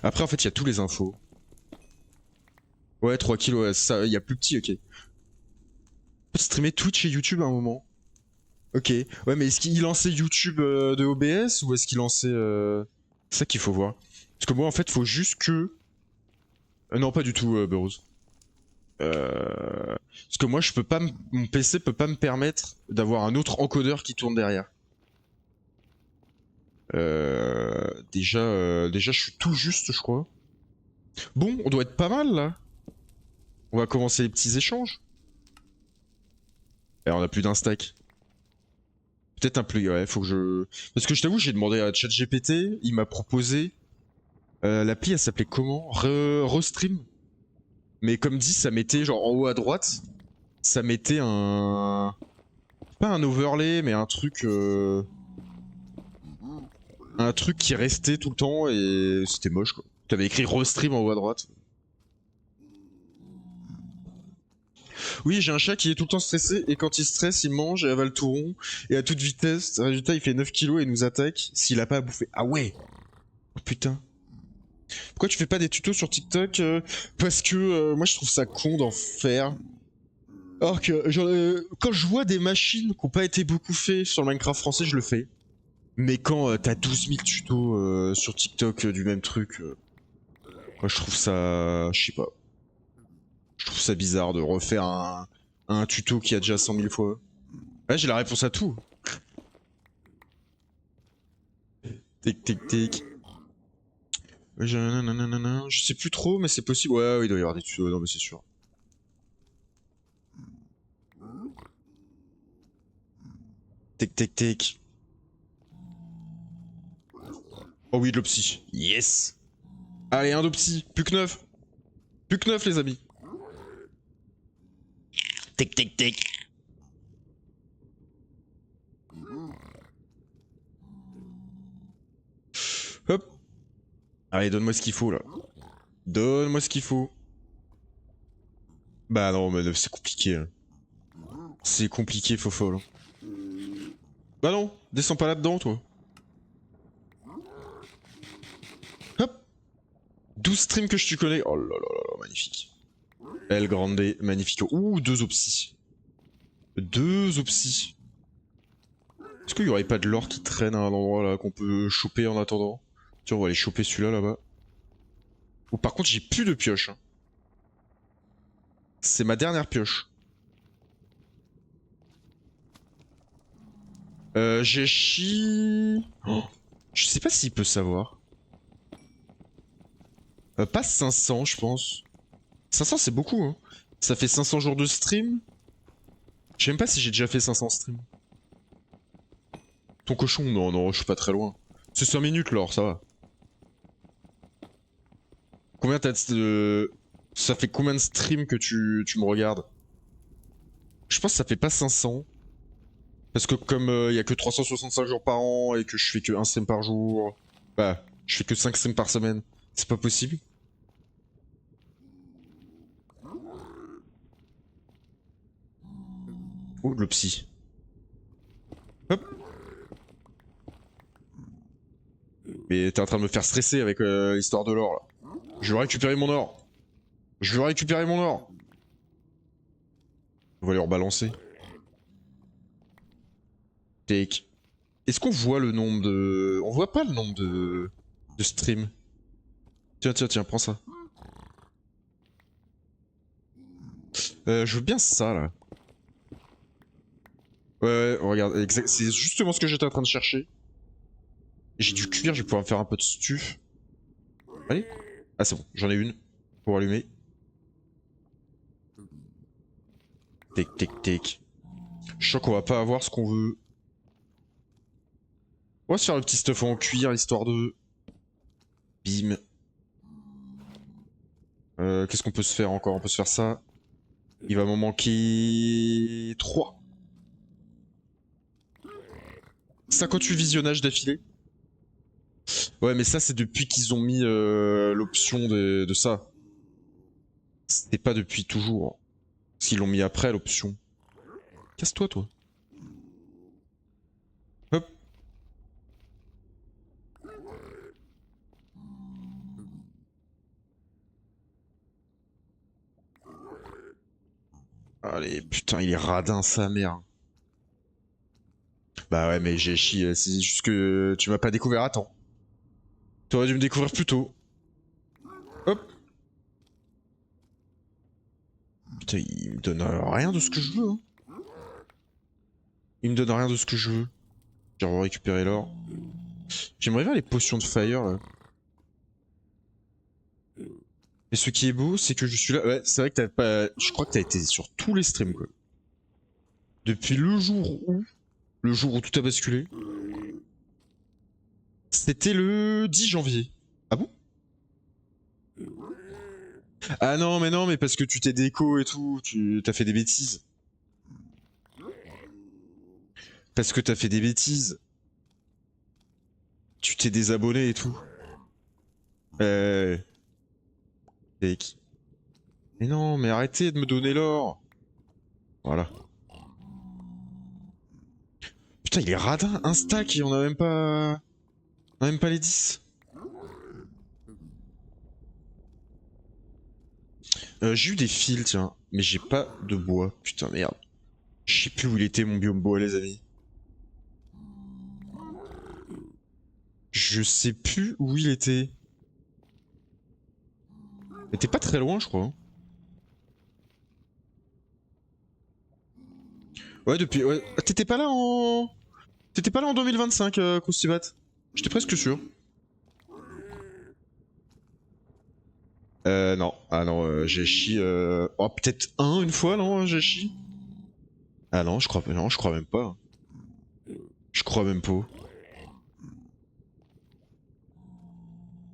Après en fait il y a tous les infos. Ouais 3 kilos, ouais, ça, il y a plus petit, ok. On peut streamer Twitch et YouTube à un moment. Ok. Ouais mais est-ce qu'il lançait YouTube de OBS ou est-ce qu'il lançait... C'est ça qu'il faut voir. Parce que moi en fait faut juste que... non pas du tout Burroughs. Parce que moi, je peux pas, mon PC peut pas me permettre d'avoir un autre encodeur qui tourne derrière. Déjà, je suis tout juste, je crois. Bon, on doit être pas mal là. On va commencer les petits échanges. Et on a plus d'un stack. Peut-être un plus, ouais, faut que je. Parce que je t'avoue, j'ai demandé à ChatGPT, il m'a proposé. L'appli, elle s'appelait comment? Restream. Mais comme dit, ça mettait genre en haut à droite, ça mettait un. Pas un overlay, mais un truc qui restait tout le temps et c'était moche quoi. T'avais écrit Restream en haut à droite. Oui, j'ai un chat qui est tout le temps stressé et quand il stresse, il mange et avale tout rond et à toute vitesse. Résultat, il fait 9 kilos et nous attaque s'il a pas à bouffer. Ah ouais. Oh putain. Pourquoi tu fais pas des tutos sur TikTok Parce que moi je trouve ça con d'en faire. Alors que quand je vois des machines qui ont pas été beaucoup fait sur le Minecraft français, je le fais. Mais quand t'as 12 000 tutos sur TikTok du même truc, moi je trouve ça... Je sais pas. Je trouve ça bizarre de refaire un tuto qui a déjà 100 000 fois. Ouais, j'ai la réponse à tout. Tic tic tic. Je sais plus trop, mais c'est possible. Ouais, il doit y avoir des tutos, non mais c'est sûr. Tic tic tic. Oh oui, de l'opsy. Yes. Allez, un d'opsy. Plus que 9. Plus que 9 les amis. Tic tic tic. Hop. Allez, donne-moi ce qu'il faut là. Donne-moi ce qu'il faut. Bah non, mais 9 c'est compliqué. Hein. C'est compliqué, faux folle. Bah non, descends pas là-dedans toi. Hop. 12 streams que je te connais. Oh là là là, magnifique. El Grande, magnifico. Ouh, 2 opsy. 2 opsy. Est-ce qu'il y aurait pas de l'or qui traîne à un endroit là qu'on peut choper en attendant? Tiens, on va aller choper celui-là là-bas. Oh, par contre, j'ai plus de pioche. Hein. C'est ma dernière pioche. J'ai chi... Oh, je sais pas s'il peut savoir. Pas 500, je pense. 500, c'est beaucoup, hein. Ça fait 500 jours de stream. Je sais même pas si j'ai déjà fait 500 streams. Ton cochon, non, non, je suis pas très loin. C'est 5 minutes, Laure, ça va. Combien t'as de... Ça fait combien de streams que tu me regardes? Je pense que ça fait pas 500. Parce que comme y a que 365 jours par an et que je fais que un stream par jour, bah, je fais que 5 streams par semaine, c'est pas possible. Oh, le psy. Hop. Mais t'es en train de me faire stresser avec l'histoire de l'or là. Je veux récupérer mon or. Je veux récupérer mon or. On va les rebalancer. Take. Est-ce qu'on voit le nombre de... On voit pas le nombre de streams. Tiens, tiens, tiens, prends ça. Je veux bien ça là. Ouais, ouais, regarde, c'est justement ce que j'étais en train de chercher. J'ai du cuir, je vais pouvoir me faire un peu de stuff. Allez. Ah c'est bon, j'en ai une. Pour allumer. Tic, tic, tic. Je sens qu'on va pas avoir ce qu'on veut. On va se faire le petit stuff en cuir, histoire de... Bim. Qu'est-ce qu'on peut se faire encore? On peut se faire ça. Il va m'en manquer... 3. 58 visionnages d'affilée. Ouais, mais ça, c'est depuis qu'ils ont mis l'option de ça. C'était pas depuis toujours. Parce qu'ils l'ont mis après, l'option. Casse-toi, toi. Hop. Allez, putain, il est radin, sa mère. Bah ouais, mais j'ai chié. C'est juste que tu m'as pas découvert à temps. T'aurais dû me découvrir plus tôt. Hop. Putain, il me donne rien de ce que je veux. Hein. Il me donne rien de ce que je veux. J'ai récupérer l'or. J'aimerais voir les potions de fire là. Mais ce qui est beau, c'est que je suis là. Ouais, c'est vrai que t'as pas. Je crois que t'as été sur tous les streams quoi. Depuis le jour où. Le jour où tout a basculé. C'était le 10 janvier. Ah bon? Ah non, mais parce que tu t'es déco et tout. Tu t'as fait des bêtises. Parce que t'as fait des bêtises. Tu t'es désabonné et tout. Euh. Fake. Mais non, mais arrêtez de me donner l'or. Voilà. Putain, il est radin, un stack et on a même pas. On a même pas les 10. J'ai eu des fils, tiens. Mais j'ai pas de bois. Putain, merde. Je sais plus où il était mon biome bois, les amis. Je sais plus où il était. Mais t'es pas très loin, je crois. Hein. Ouais, depuis. Ouais. Ah, t'étais pas là en. T'étais pas là en 2025, Koustibat. J'étais presque sûr. Non. Ah non, j'ai chi. Oh, peut-être une fois, non, j'ai chi. Ah non, je crois pas. Non, je crois même pas. Je crois même pas.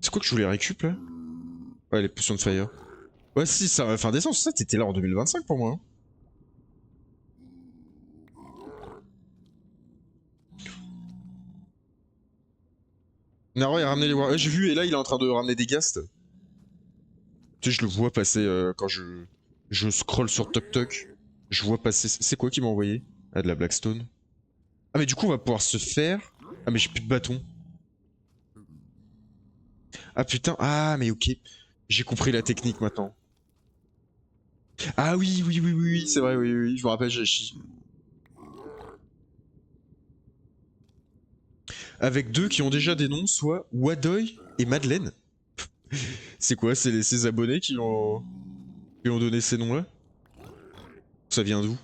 C'est quoi que je voulais récup là? Ouais, les potions de fire. Ouais, si, ça va fin décembre, ça, t'étais là en 2025 pour moi. Hein. Naro, il a ramené les war. Ouais, j'ai vu, et là, il est en train de ramener des ghasts. Tu sais, je le vois passer quand je scroll sur TokTok. Je vois passer. C'est quoi qui m'a envoyé? Ah, de la Blackstone. Ah, mais du coup, on va pouvoir se faire. Ah, mais j'ai plus de bâton. Ah, putain. Ah, mais ok. J'ai compris la technique maintenant. Ah, oui, oui, oui, oui, oui, c'est vrai, oui, oui, oui, je me rappelle, j'ai chi. Avec deux qui ont déjà des noms, soit Wadoy et Madeleine. C'est quoi? C'est ses abonnés qui ont donné ces noms-là? Ça vient d'où?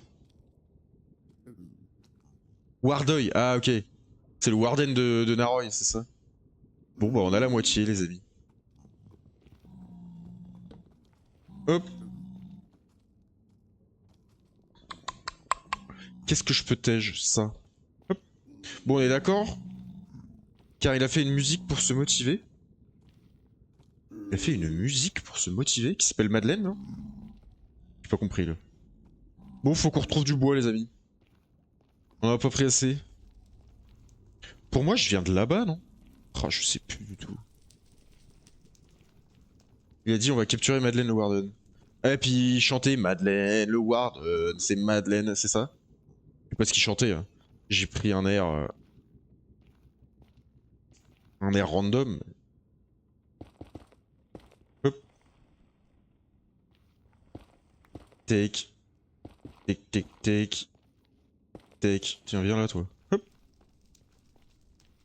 Wardoy, ah ok. C'est le Warden de Naroy, c'est ça? Bon bah on a la moitié les amis. Hop. Qu'est-ce que je peux tège ça? Hop. Bon, on est d'accord? Car il a fait une musique pour se motiver. Il a fait une musique pour se motiver qui s'appelle Madeleine, non? J'ai pas compris là. Bon, faut qu'on retrouve du bois, les amis. On en a pas pris assez. Pour moi, je viens de là-bas, non? Oh, je sais plus du tout. Il a dit on va capturer Madeleine le Warden. Et puis chanter Madeleine le Warden, c'est Madeleine, c'est ça? C'est pas ce qu'il chantait. Hein. J'ai pris un air random. Hop. Take. Take, take, take. Take. Tiens, viens là, toi. Hop.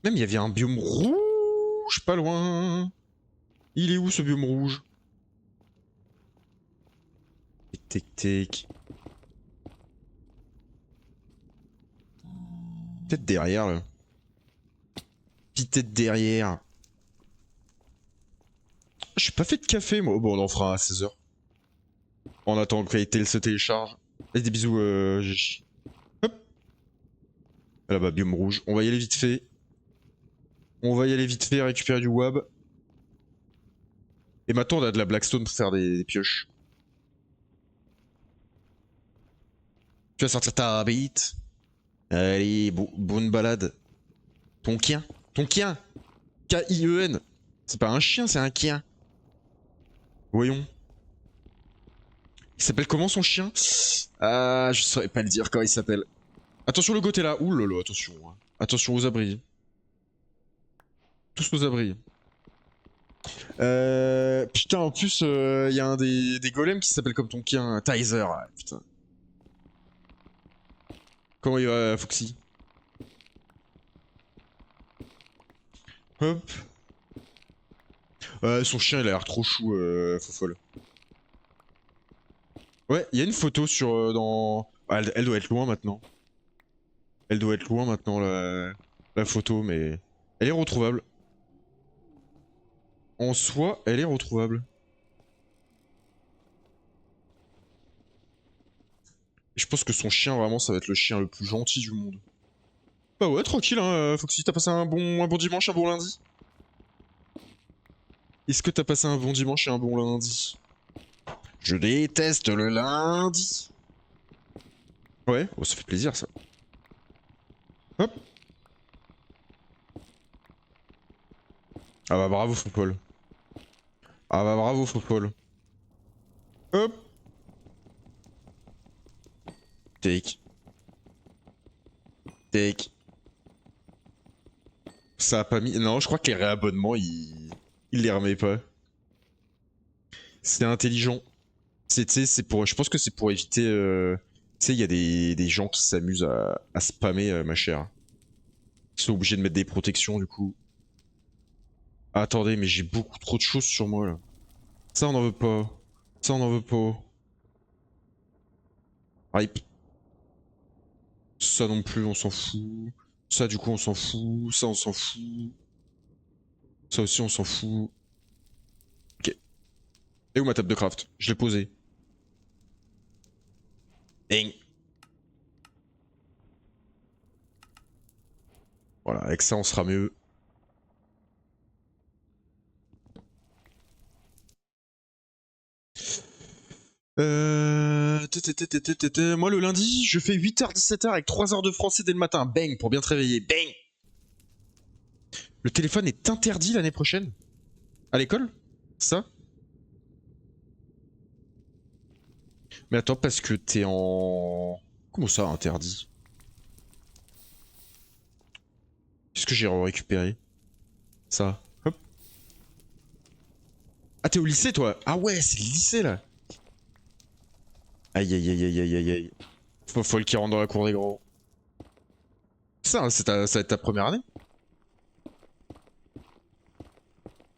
Même il y avait un biome rouge pas loin. Il est où ce biome rouge? Take, take. Peut-être derrière là. Peut-être derrière. J'ai pas fait de café moi. Bon, on en fera à 16h. En attendant que Fatal se télécharge. Allez, des bisous, Hop. Là-bas, biome rouge. On va y aller vite fait. On va y aller vite fait, récupérer du wab. Et maintenant, on a de la Blackstone pour faire des pioches. Tu vas sortir ta bite. Allez, bonne balade. Ton chien. Ton chien. K-I-E-N. C'est pas un chien, c'est un chien. Voyons. Il s'appelle comment son chien? Ah, je saurais pas le dire comment il s'appelle. Attention le côté là. Ouh lolo, attention. Attention aux abris. Tous aux abris. Putain, en plus, y a un des golems qui s'appelle comme ton chien. Tizer. Putain. Comment il va, Foxy? Hop. Son chien, il a l'air trop chou, Fofol. Ouais, il y a une photo sur dans. Ah, elle doit être loin maintenant. Elle doit être loin maintenant la photo, mais elle est retrouvable. En soi, elle est retrouvable. Je pense que son chien, vraiment, ça va être le chien le plus gentil du monde. Bah ouais, tranquille, hein, Foxy, t'as passé un bon dimanche, un bon lundi? Est-ce que t'as passé un bon dimanche et un bon lundi? Je déteste le lundi. Ouais, oh, ça fait plaisir ça. Hop. Ah bah bravo Fopol. Ah bah bravo Fopol. Hop. Take. Take. Ça a pas mis... Non, je crois que les réabonnements, il les remet pas. C'est intelligent. C'est pour... Je pense que c'est pour éviter... Tu sais, il y a des gens qui s'amusent à spammer, ma chère. Ils sont obligés de mettre des protections, du coup. Ah, attendez, mais j'ai beaucoup trop de choses sur moi, là. Ça, on en veut pas. Ça, on en veut pas. Hype. Ça non plus, on s'en fout. Ça, du coup, on s'en fout. Ça, on s'en fout. Ça aussi, on s'en fout. Ok. Et où ma table de craft? Je l'ai posée. Bang. Voilà, avec ça, on sera mieux. Moi, le lundi, je fais 8h-17h avec 3 heures de français dès le matin. Bang, pour bien te réveiller. Bang. Le téléphone est interdit l'année prochaine? À l'école? Ça? Mais attends, parce que t'es en... Comment ça, interdit? Qu'est-ce que j'ai récupéré? Ça. Hop. Ah, t'es au lycée, toi? Ah ouais, c'est le lycée, là. Aïe, aïe, aïe, aïe, aïe, aïe, aïe. Faut qu'il rentre dans la cour des grands. Ça, hein, ça va être ta première année?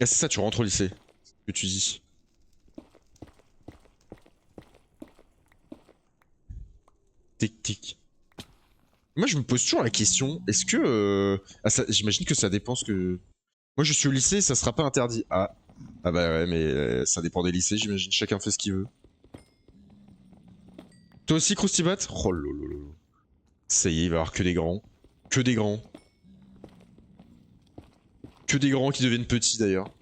Ah, c'est ça, tu rentres au lycée. Que tu dis. Tic, tic. Moi, je me pose toujours la question, est-ce que... Ah, j'imagine que ça dépend ce que... Moi, je suis au lycée, ça sera pas interdit. Ah. Ah bah ouais, mais ça dépend des lycées, j'imagine. Chacun fait ce qu'il veut. Toi aussi, Croustibat? Oh lolo. Ça y est, il va y avoir que des grands. Que des grands. Que des grands qui deviennent petits d'ailleurs.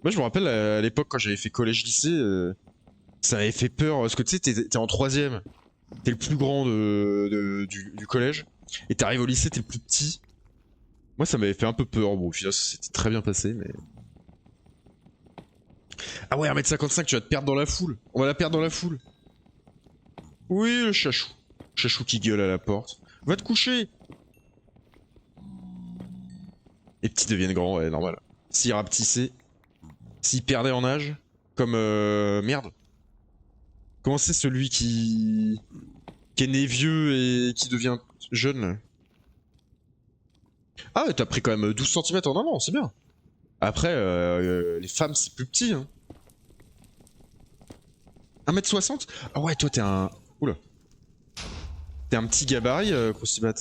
Moi, je me rappelle à l'époque quand j'avais fait collège-lycée, ça m'avait fait peur. Parce que tu sais, t'es en troisième. T'es le plus grand du collège. Et t'arrives au lycée, t'es le plus petit. Moi, ça m'avait fait un peu peur. Bon, au final, ça s'était très bien passé, mais. Ah ouais, 1m55, tu vas te perdre dans la foule. On va la perdre dans la foule. Oui, le chachou. Chachou qui gueule à la porte. Va te coucher. Les petits deviennent grands, ouais, normal. S'ils rapetissaient, s'ils perdaient en âge, comme merde. Comment c'est celui qui est né vieux et qui devient jeune là? Ah, ouais, t'as pris quand même 12 centimètres en un an, c'est bien. Après, les femmes, c'est plus petit, hein. 1m60? Ah ouais, toi, t'es un... Oula. T'es un petit gabarit, Croustibat.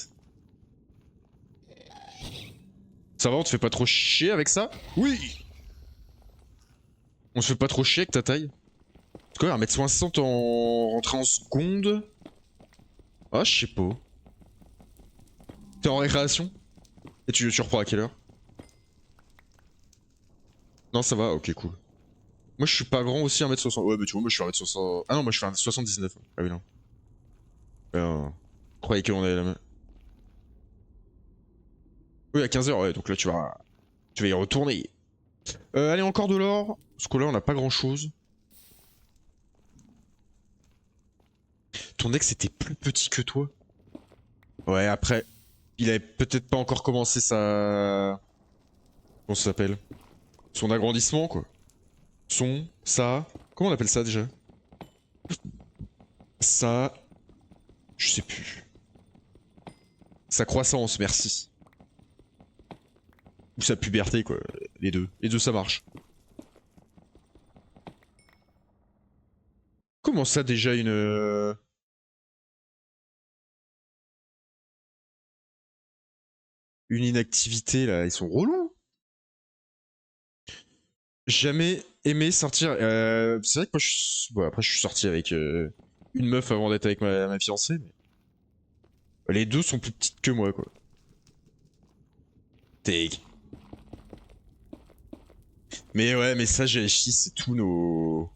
Ça va, on te fait pas trop chier avec ça? Oui. On se fait pas trop chier avec ta taille? C'est quoi, 1m60 en rentrée en seconde? Ah, je sais pas. T'es en récréation? Et tu reprends à quelle heure? Non, ça va, ok, cool. Moi, je suis pas grand aussi, 1m60. Ouais, mais tu vois, moi, je suis 1m60. Ah non, moi, je fais 1m79. Ah oui, non. Je croyais qu'on avait la même. Oui, à 15h, ouais, donc là, tu vas y retourner. Allez, encore de l'or. Parce que là, on a pas grand chose. Ton ex était plus petit que toi. Ouais, après, il avait peut-être pas encore commencé sa. Comment ça s'appelle? Son agrandissement, quoi. Ça. Comment on appelle ça déjà? Ça. Je sais plus. Sa croissance, merci. Ou sa puberté, quoi. Les deux. Les deux, ça marche. Comment ça, déjà, une inactivité, là? Ils sont relous. Jamais aimé sortir. C'est vrai que moi, bon, après, je suis sorti avec une meuf avant d'être avec ma fiancée. Mais les deux sont plus petites que moi, quoi. Take. Mais ouais, mais ça, GHI, c'est tous nos.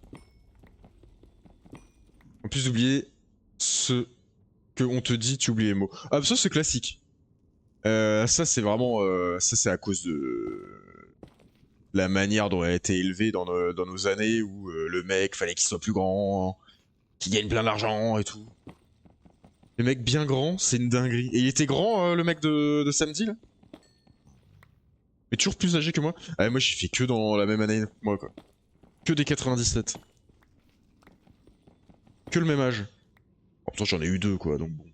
En plus d'oublier ce que on te dit, tu oublies les mots. Ah, ça, c'est classique. Ça, c'est vraiment. Ça, c'est à cause de la manière dont elle a été élevée dans nos années où le mec, fallait qu'il soit plus grand, qu'il gagne plein d'argent et tout. Le mec bien grand, c'est une dinguerie. Et il était grand, le mec de samedi, là? Mais toujours plus âgé que moi. Ah, moi, j'ai fait que dans la même année, moi, quoi. Que des 97. Que le même âge. En même temps, j'en ai eu deux, quoi, donc bon.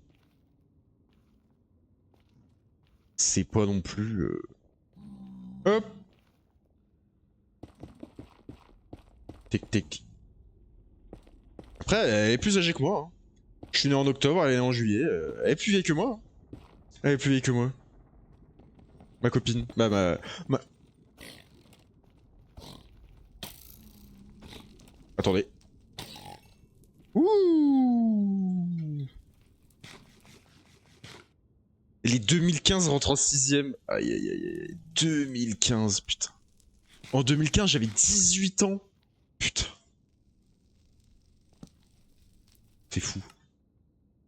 C'est pas non plus... Hop. Tic, tic. Après, elle est plus âgée que moi, hein. Je suis né en octobre, elle est née en juillet. Elle est plus vieille que moi, hein. Elle est plus vieille que moi. Ma copine. Ma... Attendez. Ouh. Les 2015 rentrent en 6ème. Aïe aïe aïe aïe. 2015, putain. En 2015, j'avais 18 ans. Putain. C'est fou.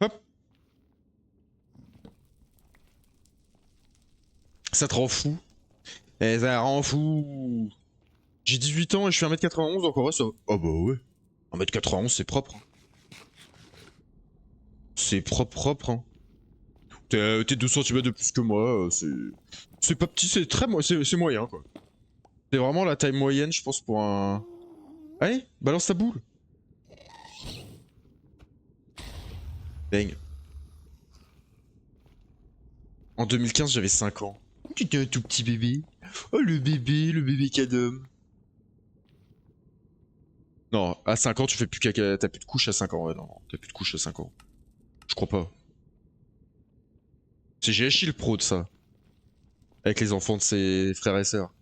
Hop. Ça te rend fou. Eh, ça rend fou. J'ai 18 ans et je suis 1m91, donc en vrai, ça... Oh bah ouais. 1m91, c'est propre, hein. C'est propre, hein. T'es 2 cm de plus que moi, c'est... C'est pas petit, c'est très... C'est moyen, quoi. C'est vraiment la taille moyenne, je pense, pour un... Allez, balance ta boule. Bang. En 2015, j'avais 5 ans. T'étais un tout petit bébé. Oh, le bébé cadom. Non, à 5 ans, tu fais plus caca... T'as plus de couche à 5 ans, ouais, non. T'as plus de couche à 5 ans. Je crois pas. C'est GHI le pro de ça. Avec les enfants de ses frères et sœurs.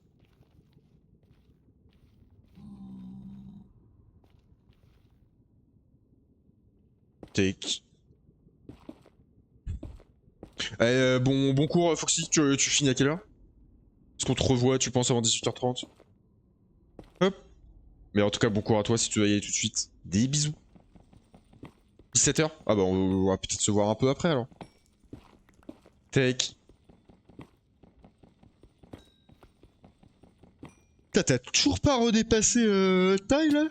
Take. Bon cours, Foxy, tu finis à quelle heure? Est-ce qu'on te revoit, tu penses, avant 18h30? Hop. Mais en tout cas, bon cours à toi si tu dois y aller tout de suite. Des bisous. 17h? Ah bah on va peut-être se voir un peu après alors. Take. T'as toujours pas redépassé taille là?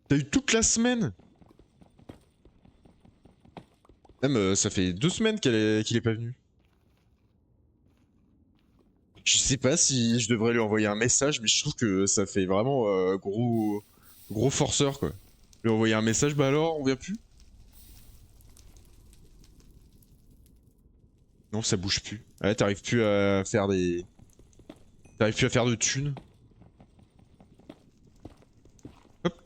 T'as eu toute la semaine? Même ça fait 2 semaines qu'il est pas venu. Je sais pas si je devrais lui envoyer un message, mais je trouve que ça fait vraiment gros forceur quoi. Lui envoyer un message, bah alors, on vient plus? Non, ça bouge plus. Ouais, t'arrives plus à faire des... T'arrives plus à faire de thunes. Hop.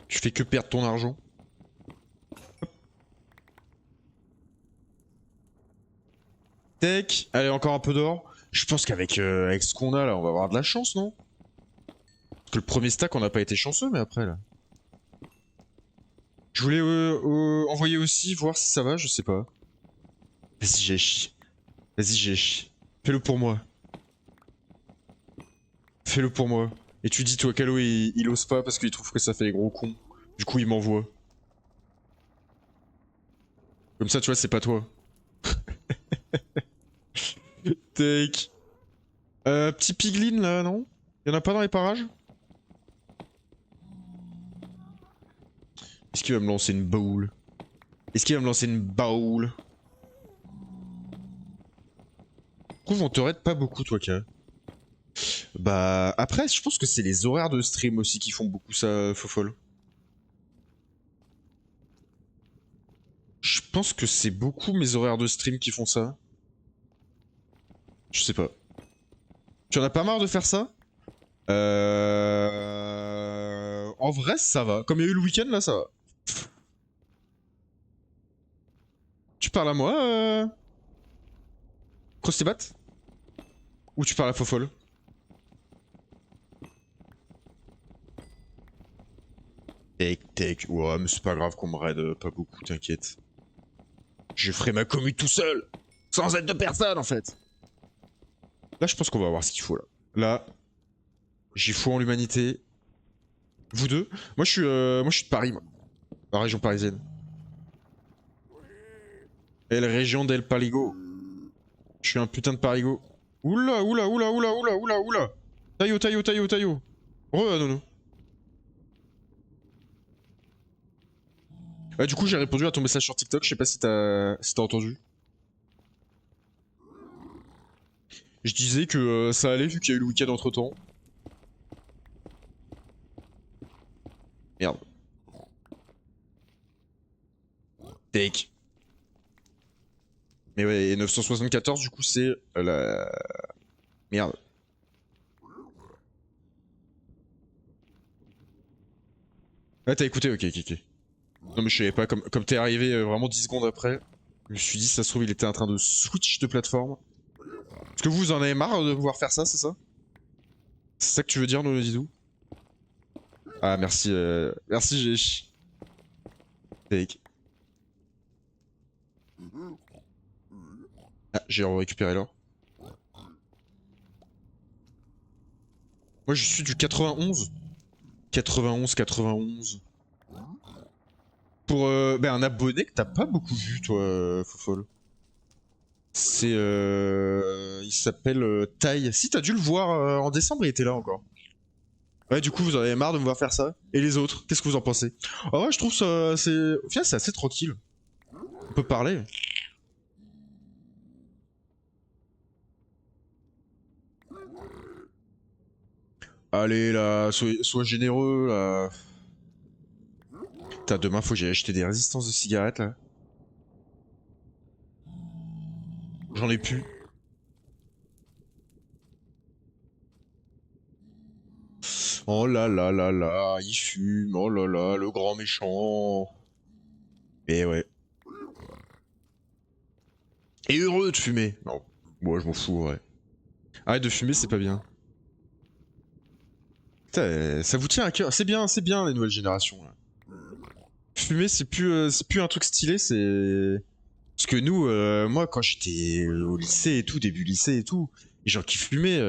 Tu fais que perdre ton argent. Hop. Tech. Allez, encore un peu d'or. Je pense qu'avec avec ce qu'on a là, on va avoir de la chance, non? Parce que le premier stack, on n'a pas été chanceux, mais après là. Je voulais envoyer aussi, voir si ça va, je sais pas. Vas-y, j'ai chi. Vas-y, j'ai chi. Fais-le pour moi. Fais-le pour moi. Et tu dis, toi, Calo, il ose pas parce qu'il trouve que ça fait les gros cons. Du coup, il m'envoie. Comme ça, tu vois, c'est pas toi. Take. Petit piglin là, non? Y'en a pas dans les parages? Est-ce qu'il va me lancer une boule? Est-ce qu'il va me lancer une boule? Je trouve on te raid pas beaucoup, toi, K. Bah, après, je pense que c'est les horaires de stream aussi qui font beaucoup ça, Fofol. Je pense que c'est beaucoup mes horaires de stream qui font ça. Je sais pas. Tu en as pas marre de faire ça? En vrai, ça va. Comme il y a eu le week-end, là, ça va. Tu parles à moi, Crostébat? Ou tu parles à Fofol? Take. Ouais, mais c'est pas grave qu'on me raide pas beaucoup, t'inquiète. Je ferai ma commu tout seul. Sans aide de personne, en fait. Là, je pense qu'on va voir ce qu'il faut, là. Là, j'ai foi en l'humanité. Vous deux? Moi, je suis de Paris, moi. La région parisienne. Et la région d'El Paligo. Je suis un putain de parigo. Oula. Taillot. Nono. Du coup, j'ai répondu à ton message sur TikTok. Je sais pas si t'as entendu. Je disais que ça allait vu qu'il y a eu le week-end entre temps. Merde. Take. Mais ouais, et 974, du coup, c'est la... Merde. Ah, t'as écouté, ok. Non, mais je savais pas, comme t'es arrivé vraiment 10 secondes après, je me suis dit, ça se trouve, il était en train de switch de plateforme. Est-ce que vous en avez marre de pouvoir faire ça, c'est ça? C'est ça que tu veux dire, Nono Didou? Ah, merci, merci, j'ai... Take. Ah, j'ai récupéré l'or. Moi, je suis du 91. 91. Pour un abonné que t'as pas beaucoup vu, toi, Fofol. C'est il s'appelle Tai. Si t'as dû le voir en décembre, il était là encore. Ouais, du coup, vous en avez marre de me voir faire ça. Et les autres, qu'est-ce que vous en pensez? Ah ouais, je trouve ça, c'est, au final, c'est assez tranquille. On peut parler. Allez là, sois généreux là. Putain, demain faut que j'aille acheter des résistances de cigarettes là. J'en ai plus. Oh là, il fume. Oh là là, le grand méchant. Et ouais. Et heureux de fumer. Non. Moi, je m'en fous, ouais. Arrête de fumer, c'est pas bien. Putain, ça vous tient à cœur. C'est bien les nouvelles générations là. fumer, c'est plus un truc stylé, c'est... Parce que nous, moi, quand j'étais au lycée et tout, début lycée et tout, les gens qui fumaient,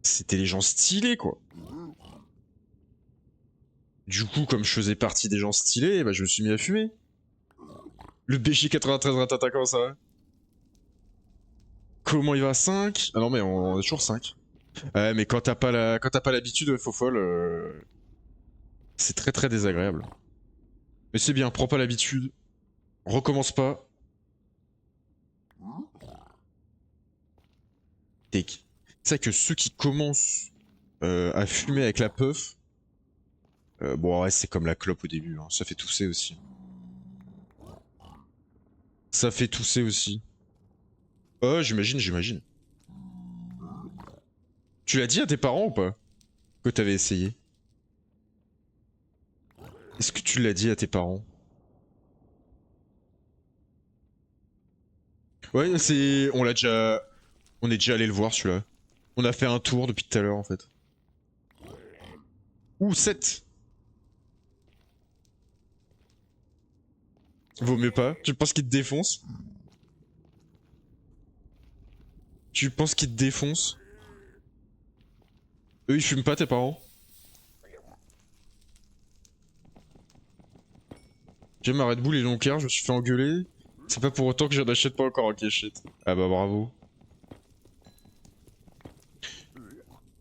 c'était les gens stylés, quoi. Du coup, comme je faisais partie des gens stylés, bah, je me suis mis à fumer. Le BG93 Ratata, comment ça va? Comment il va? 5? Ah non, mais on est toujours 5. Ouais, mais quand t'as pas l'habitude, faux folle, c'est très très désagréable. Mais c'est bien, prends pas l'habitude. Recommence pas. Take. C'est vrai que ceux qui commencent à fumer avec la puff, bon ouais, c'est comme la clope au début, hein. Ça fait tousser aussi. Ça fait tousser aussi. Oh, j'imagine. Tu l'as dit à tes parents ou pas? Que t'avais essayé? Est-ce que tu l'as dit à tes parents? Ouais, c'est... On l'a déjà... On est déjà allé le voir celui-là. On a fait un tour depuis tout à l'heure en fait. Ouh, 7. Vaut mieux pas. Tu penses qu'il te défonce? Tu penses qu'il te défonce? Eux ils fument pas tes parents? J'aime ma Red Bull et Lonker, je me suis fait engueuler. C'est pas pour autant que j'en achète pas encore, ok shit. Ah bah bravo.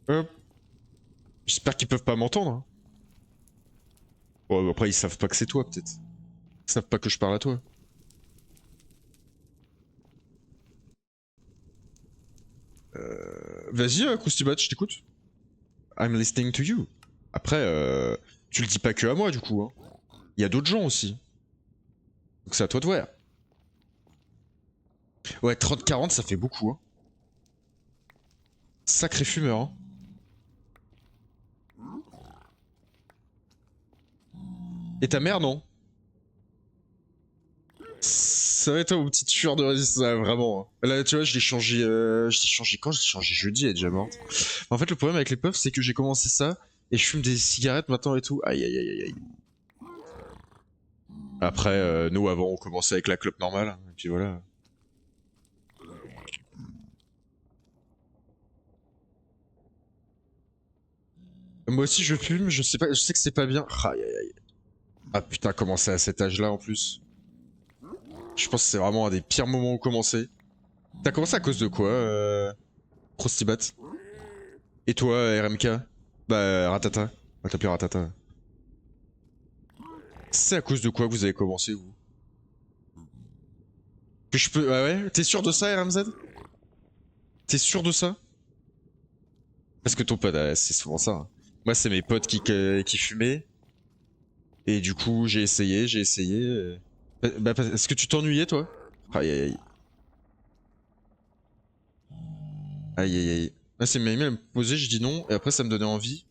Hop. J'espère qu'ils peuvent pas m'entendre. Hein. Bon, après ils savent pas que c'est toi peut-être. Ils savent pas que je parle à toi. Vas-y, Koustibat, je t'écoute. I'm listening to you. Après, tu le dis pas que à moi du coup. Hein. Il y a d'autres gens aussi. Donc c'est à toi de voir. Ouais, 30-40 ça fait beaucoup. Hein. Sacré fumeur. Hein. Et ta mère non? Ça va être toi, mon petit tueur de résistance, vraiment. Hein. Là, tu vois, je l'ai changé quand? Je l'ai changé jeudi, elle est déjà morte. En fait, le problème avec les puffs, c'est que j'ai commencé ça et je fume des cigarettes maintenant et tout. Aïe aïe aïe aïe aïe. Après, nous avant, on commençait avec la clope normale, et puis voilà. Moi aussi, je fume, je sais pas, je sais que c'est pas bien. Aïe aïe aïe. Ah putain, commencer à cet âge-là en plus. Je pense que c'est vraiment un des pires moments où commencer. T'as commencé à cause de quoi, Prostibat? Et toi, RMK? Bah, Ratata. On va t'appeler Ratata. C'est à cause de quoi que vous avez commencé, vous? Que je peux... Ah ouais? T'es sûr de ça, RMZ? T'es sûr de ça? Parce que ton pote, c'est souvent ça. Hein. Moi, c'est mes potes qui fumaient. Et du coup, j'ai essayé, Bah, est-ce que tu t'ennuyais, toi? Aïe aïe aïe. Aïe aïe aïe. Là, c'est Mimi, elle me posait, je dis non. Et après, ça me donnait envie.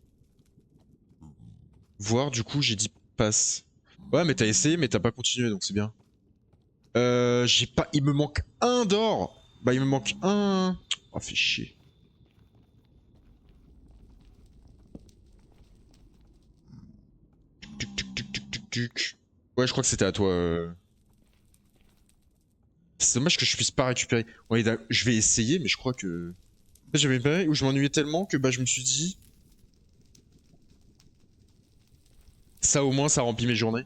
Voir, du coup, j'ai dit passe. Ouais, mais t'as essayé, mais t'as pas continué, donc c'est bien. J'ai pas... Il me manque un d'or. Bah, il me manque un... Oh, fait chier. Tuc, tuc, tuc, tuc, tuc, tuc. Ouais, je crois que c'était à toi. C'est dommage que je puisse pas récupérer. Ouais, je vais essayer, mais je crois que... J'avais pas... Où je m'ennuyais tellement que bah, je me suis dit... Ça, au moins, ça remplit mes journées.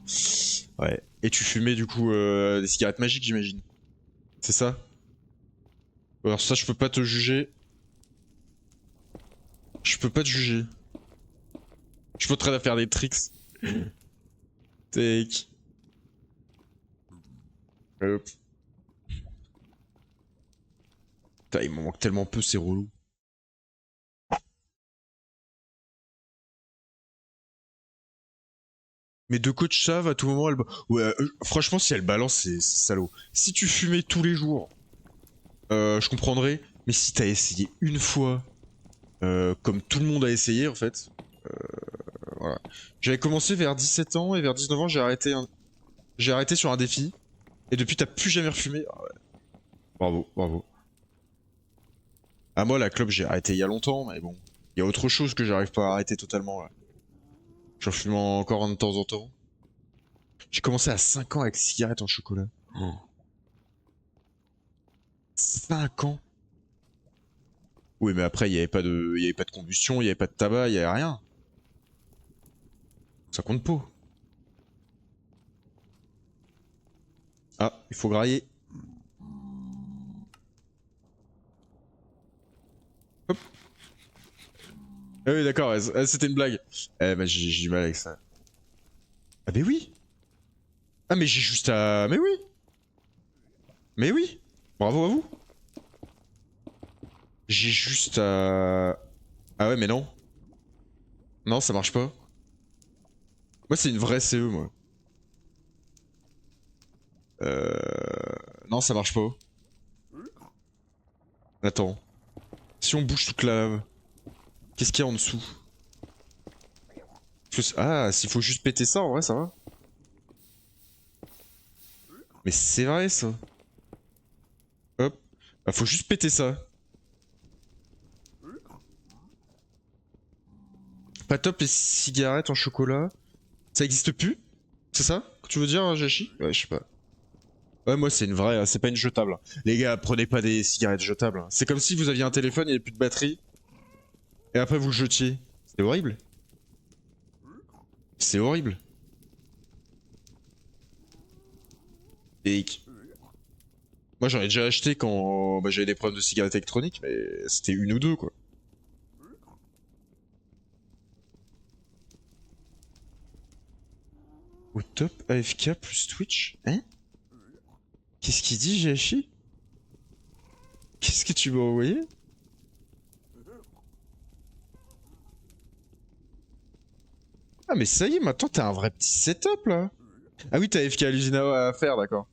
Ouais. Et tu fumais, du coup, des cigarettes magiques, j'imagine. C'est ça? Alors ça, je peux pas te juger. Je peux pas te juger. Je suis pas en train de faire des tricks. Take. Hop. Putain, il m'en manque tellement peu, c'est relou. Mais de coach Chave, à tout moment, ouais, franchement, si elle balance, c'est salaud. Si tu fumais tous les jours, je comprendrais. Mais si t'as essayé une fois, comme tout le monde a essayé, en fait, voilà. J'avais commencé vers 17 ans et vers 19 ans, j'ai arrêté sur un défi. Et depuis, t'as plus jamais refumé. Ah ouais. Bravo, bravo. Ah, moi, la clope, j'ai arrêté il y a longtemps, mais bon. Il y a autre chose que j'arrive pas à arrêter totalement, là. J'en fume encore un de temps en temps. J'ai commencé à 5 ans avec cigarette en chocolat. Oh. 5 ans. Oui, mais après, il y avait pas de combustion, il y avait pas de tabac, il y avait rien. Ça compte pas. Ah, il faut grailler. Hop. Ah oui, d'accord, c'était une blague. Eh, bah, j'ai du mal avec ça. Ah, mais oui. Ah, mais j'ai juste à. Mais oui. Mais oui. Bravo à vous. J'ai juste à. Ah ouais, mais non. Non, ça marche pas. Moi, c'est une vraie CE, moi. Non, ça marche pas. Attends. Si on bouge toute la lave, qu'est-ce qu'il y a en dessous? Ah, s'il faut juste péter ça, en vrai, ça va. Mais c'est vrai, ça. Hop. Bah, faut juste péter ça. Pas top les cigarettes en chocolat. Ça existe plus? C'est ça que tu veux dire, Jashi? Ouais, je sais pas. Ouais, moi, c'est une vraie, c'est pas une jetable. Les gars, prenez pas des cigarettes jetables. C'est comme si vous aviez un téléphone, il n'y avait plus de batterie, et après vous le jetiez. C'est horrible. C'est horrible. Et moi, j'en ai déjà acheté quand bah, j'avais des problèmes de cigarettes électroniques, mais c'était une ou deux, quoi. Au top, AFK plus Twitch? Hein? Qu'est-ce qu'il dit, Jashi? Qu'est-ce que tu m'as envoyé? Ah, mais ça y est, maintenant t'as un vrai petit setup, là. Ah oui, t'as AFK à l'usine à faire, d'accord.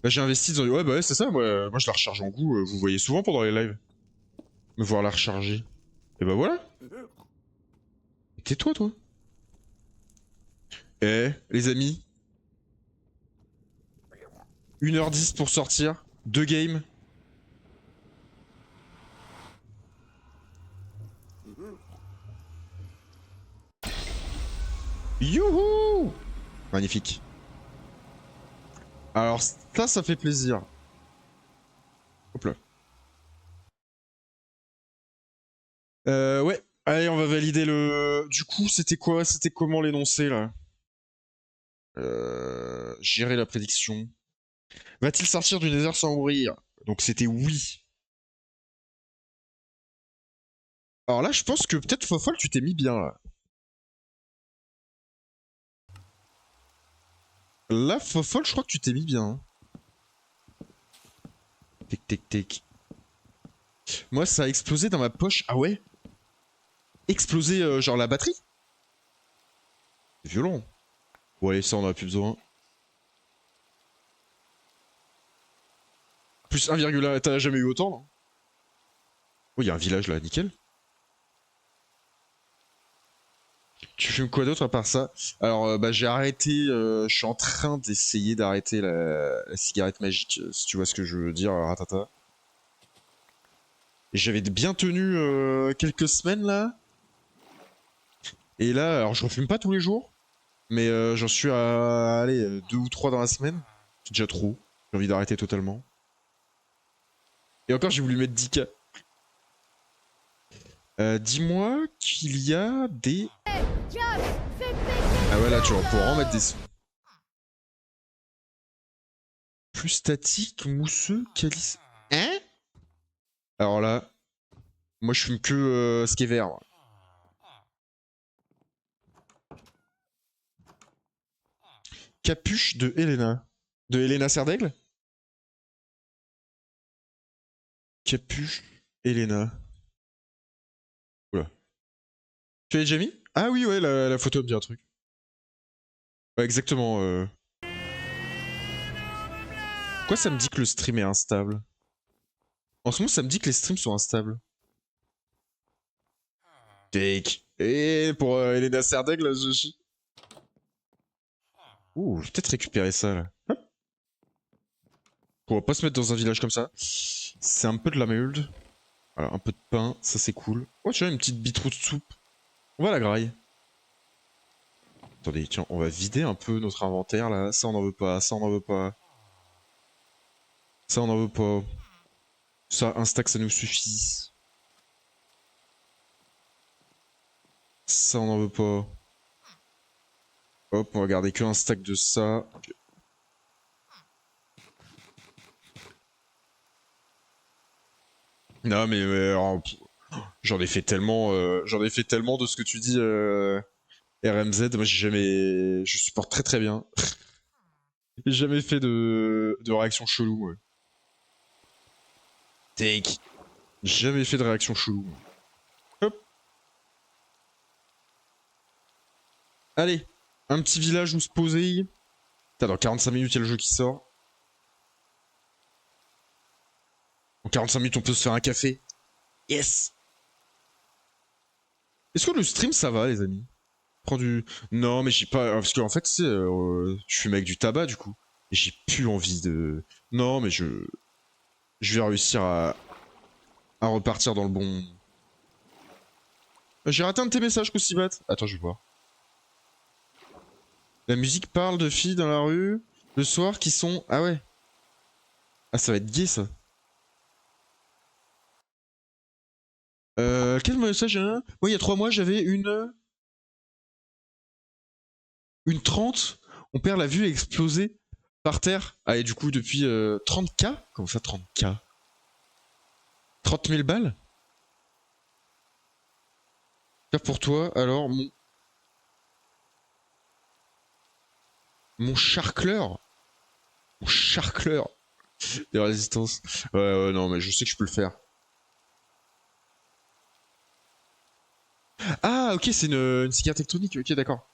Bah, j'ai investi dans... Ouais, bah ouais, c'est ça, moi je la recharge en goût, vous voyez souvent pendant les lives. Me voir la recharger. Et bah voilà. Tais-toi, toi. Eh, les amis. 1h10 pour sortir. 2 games. Youhou! Magnifique. Alors ça fait plaisir. Hop là. Ouais. Allez, on va valider le... Du coup, c'était quoi? C'était comment l'énoncé, là? Gérer la prédiction. Va-t-il sortir du désert sans mourir? Donc c'était oui. Alors là, je pense que peut-être Fofol, tu t'es mis bien, là. Là, Fofol, je crois que tu t'es mis bien. Hein. Tic, tic, tic. Moi, ça a explosé dans ma poche. Ah ouais? Explosé, genre la batterie? C'est violent. Bon, allez, ça, on en a plus besoin. Plus 1,1, t'as jamais eu autant, non? Oh, il y a un village là, nickel. Tu fumes quoi d'autre à part ça? Alors, bah, j'ai arrêté, je suis en train d'essayer d'arrêter la cigarette magique, si tu vois ce que je veux dire, ratata. Et j'avais bien tenu quelques semaines là. Et là, alors je refume pas tous les jours, mais j'en suis à aller 2 ou 3 dans la semaine. C'est déjà trop. J'ai envie d'arrêter totalement. Et encore, j'ai voulu mettre 10K. Dis-moi qu'il y a des... Ah ouais, là, tu vas pouvoir en mettre des sons. Plus statique, mousseux, calice... Hein? Alors là, moi je fume que ce qui est vert. Moi. Capuche de Helena. De Helena Serdaigle? Capuche Helena. Oula. Tu l'as déjà mis? Ah oui, ouais, la photo me dit un truc. Ouais, exactement. Pourquoi ça me dit que le stream est instable? En ce moment, ça me dit que les streams sont instables. Take. Et pour Helena Serdaigle, je chie. Ouh, je vais peut-être récupérer ça là. Hop. On va pas se mettre dans un village comme ça. C'est un peu de la merde. Voilà, un peu de pain, ça c'est cool. Oh, tu vois, une petite beetroot soupe. On va la graille. Attendez, tiens, on va vider un peu notre inventaire là. Ça, on en veut pas. Ça, on en veut pas. Ça, on en veut pas. Ça, un stack, ça nous suffit. Ça, on en veut pas. Hop, on va garder que un stack de ça. Okay. Non, mais j'en ai fait tellement. J'en ai fait tellement de ce que tu dis, RMZ. Moi, j'ai jamais. Je supporte très très bien. J'ai jamais fait de réaction chelou. Ouais. Take. Jamais fait de réaction chelou. Hop. Allez, un petit village où se poser. Putain, dans 45 minutes, il y a le jeu qui sort. En 45 minutes, on peut se faire un café. Yes. Est-ce que le stream, ça va, les amis? Prends du... Non, mais j'ai pas... Parce qu'en fait, tu sais, je fume avec du tabac, du coup. Et j'ai plus envie de... Non, mais je... Je vais réussir à repartir dans le bon... J'ai raté un de tes messages, Koussibat. Attends, je vais voir. La musique parle de filles dans la rue, le soir, qui sont... Ah ouais. Ah, ça va être gay, ça. Quel message, hein? Moi, il y a 3 mois, j'avais une... Une 30. On perd la vue et explosé par terre. Ah, et du coup, depuis 30K? Comment ça, 30K? 30 000 balles? Pour toi, alors, mon charcleur. Mon charcleur. Des résistances. Ouais, ouais, non, mais je sais que je peux le faire. Ah, ok, c'est une cigare tectonique. Ok, d'accord.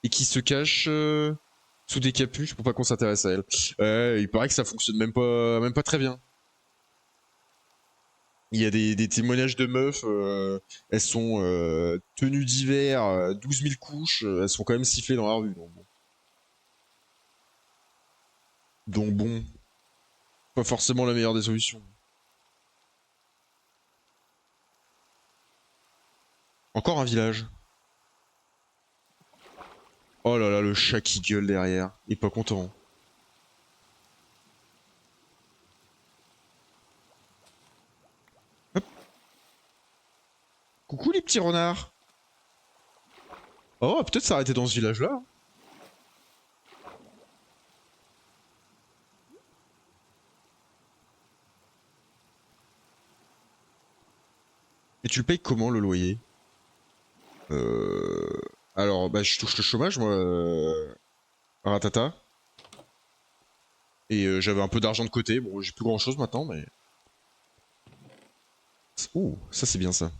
Et qui se cache sous des capuches pour pas qu'on s'intéresse à elle. Ouais, il paraît que ça fonctionne même pas très bien. Il y a des témoignages de meufs, elles sont tenues d'hiver, 12 000 couches, elles sont quand même sifflées dans la rue. Donc bon, pas forcément la meilleure des solutions. Encore un village. Oh là là, le chat qui gueule derrière. Il est pas content. Hop. Coucou les petits renards. Oh, peut-être s'arrêter dans ce village-là. Et tu le payes comment le loyer? Alors, bah je touche le chômage, moi, ratata. Et j'avais un peu d'argent de côté. Bon, j'ai plus grand-chose maintenant, mais... Oh, ça c'est bien ça.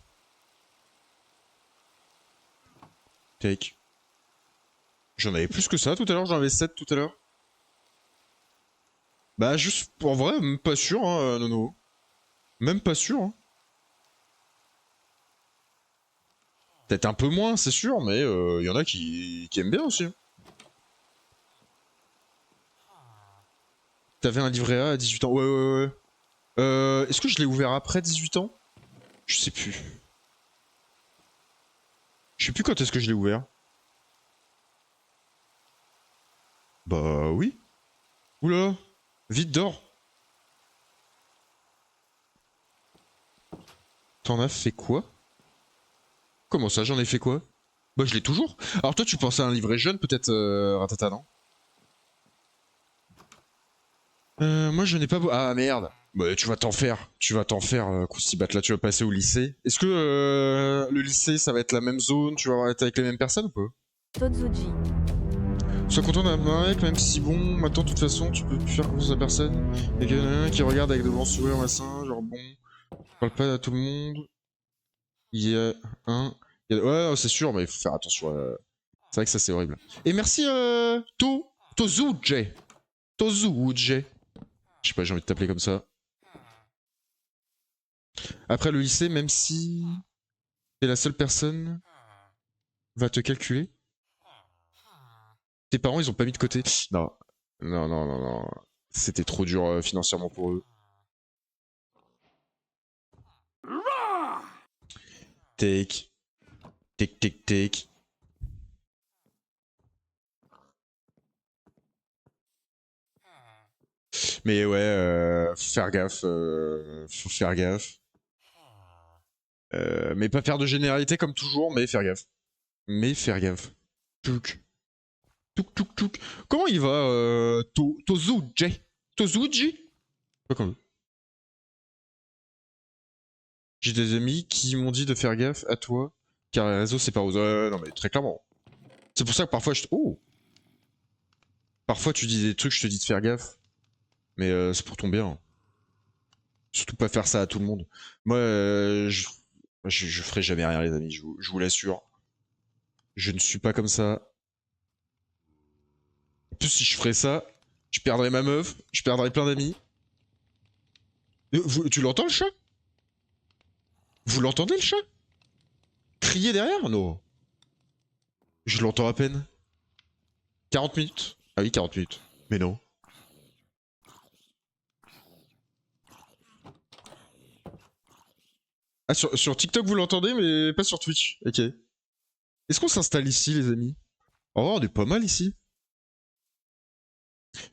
Take. J'en avais plus que ça tout à l'heure, j'en avais 7 tout à l'heure. Bah juste, en vrai, même pas sûr, hein, Nono. Même pas sûr, hein. Peut-être un peu moins, c'est sûr, mais y en a qui aiment bien aussi. T'avais un livret A à 18 ans. Ouais, ouais, ouais. Est-ce que je l'ai ouvert après 18 ans? Je sais plus. Je sais plus quand est-ce que je l'ai ouvert. Bah oui. Oula. Vite, dors. T'en as fait quoi? Comment ça, j'en ai fait quoi? Bah je l'ai toujours. Alors toi, tu pensais à un livret jeune, peut-être, Ratata, non? Moi je n'ai pas... Ah merde. Bah tu vas t'en faire. Tu vas t'en faire, Koussibat. Là, tu vas passer au lycée. Est-ce que le lycée, ça va être la même zone? Tu vas être avec les mêmes personnes ou pas? Tozuji. Sois content d'un mec, même si bon, maintenant de toute façon, tu peux plus faire confiance à personne. Et qu'il y en a un qui regarde avec de grands sourires, machin, genre bon, je parle pas à tout le monde. Il y a un... Ouais, c'est sûr, mais il faut faire attention. C'est vrai que ça, c'est horrible. Et merci, Tozuji. Tozuji. Je sais pas, j'ai envie de t'appeler comme ça. Après le lycée, même si t'es la seule personne, va te calculer. Tes parents, ils ont pas mis de côté. Non. Non, non, non, non. C'était trop dur financièrement pour eux. Take. Tic, tic, tic. Mais ouais, faut faire gaffe. Faut faire gaffe. Mais pas faire de généralité comme toujours, mais faire gaffe. Mais faire gaffe. Touk. Touk, touk, touk. Comment il va, Tozuji? Tozuji? Pas comme j'ai des amis qui m'ont dit de faire gaffe à toi, car les réseaux c'est pas aux... non mais très clairement. C'est pour ça que parfois je... Oh. Parfois tu dis des trucs, je te dis de faire gaffe. Mais c'est pour ton bien. Surtout pas faire ça à tout le monde. Moi, je ferai jamais rien les amis, je vous l'assure. Je ne suis pas comme ça. En plus si je ferais ça, je perdrais ma meuf, je perdrais plein d'amis. Tu l'entends le chat? Vous l'entendez le chat? Crier derrière? Non. Je l'entends à peine. 40 minutes. Ah oui, 40 minutes. Mais non. Ah, sur TikTok, vous l'entendez, mais pas sur Twitch. Ok. Est-ce qu'on s'installe ici, les amis? Oh, on est pas mal ici.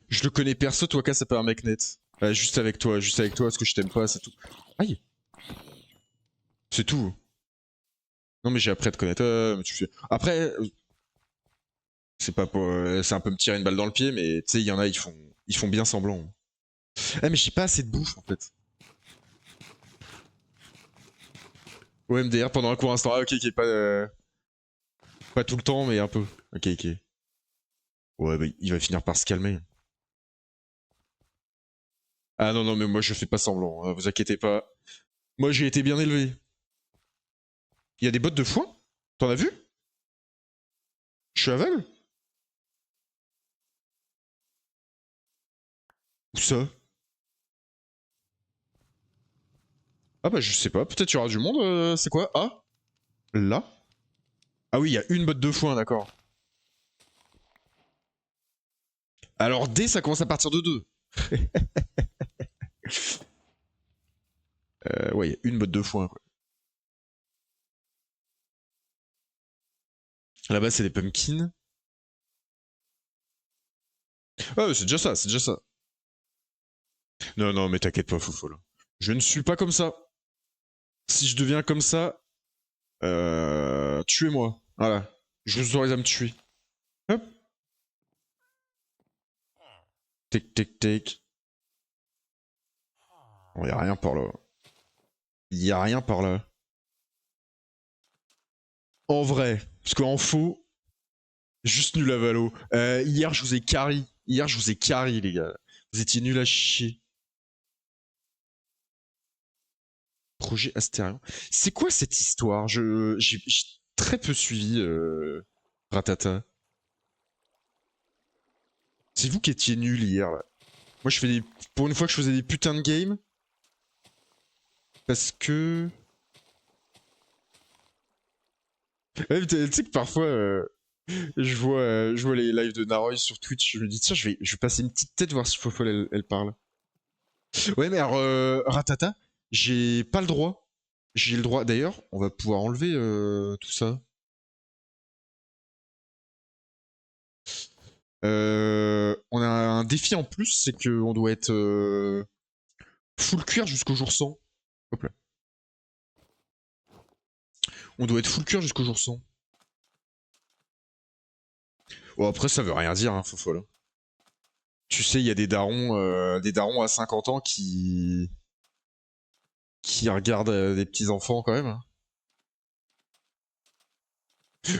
Je le connais perso, toi, ça pas un mec net. Juste avec toi, parce que je t'aime pas, c'est tout. Aïe. C'est tout. Non, mais j'ai appris à te connaître. Mais tu fais... Après, c'est pas pour... c'est un peu me tirer une balle dans le pied, mais tu sais, il y en a, ils font bien semblant. Ah, mais j'ai pas assez de bouffe, en fait. Ouais, MDR pendant un court instant. Ah, ok, ok, pas tout le temps, mais un peu. Ok, ok. Ouais, bah, il va finir par se calmer. Ah non, non, mais moi je fais pas semblant, vous inquiétez pas. Moi j'ai été bien élevé. Il y a des bottes de foin? T'en as vu? Je suis aveugle? Où ça? Ah bah je sais pas, peut-être il y aura du monde, c'est quoi? Ah? Là? Ah oui, il y a une botte de foin, d'accord. Alors D, ça commence à partir de 2. Ouais, il y a une botte de foin, quoi. Là-bas, c'est des pumpkins. Ah, c'est déjà ça, c'est déjà ça. Non, non, mais t'inquiète pas, Foufou, là. Je ne suis pas comme ça. Si je deviens comme ça, tuez-moi. Voilà. Je vous autorise à me tuer. Hop. Tic, tic, tic. Bon, y a rien par là. Y a rien par là. En vrai, parce qu'en faux, juste nul à Valo. Hier, je vous ai carry. Hier, je vous ai carry, les gars. Vous étiez nuls à chier. Projet Astérion. C'est quoi cette histoire? J'ai très peu suivi Ratata. C'est vous qui étiez nuls hier, là. Moi, je fais des... Pour une fois que je faisais des putains de games. Parce que... Ouais, tu sais que parfois, je vois les lives de Naroy sur Twitch, je me dis, tiens, je vais passer une petite tête voir si Fofol, elle parle. Ouais, mais alors, Ratata, j'ai pas le droit. J'ai le droit. D'ailleurs, on va pouvoir enlever tout ça. On a un défi en plus, c'est qu'on doit être full cuir jusqu'au jour 100. Hop là. On doit être full cuir jusqu'au jour 100. Bon, après, ça veut rien dire, hein, Fofol. Tu sais, il y a des darons à 50 ans qui regardent des petits enfants quand même.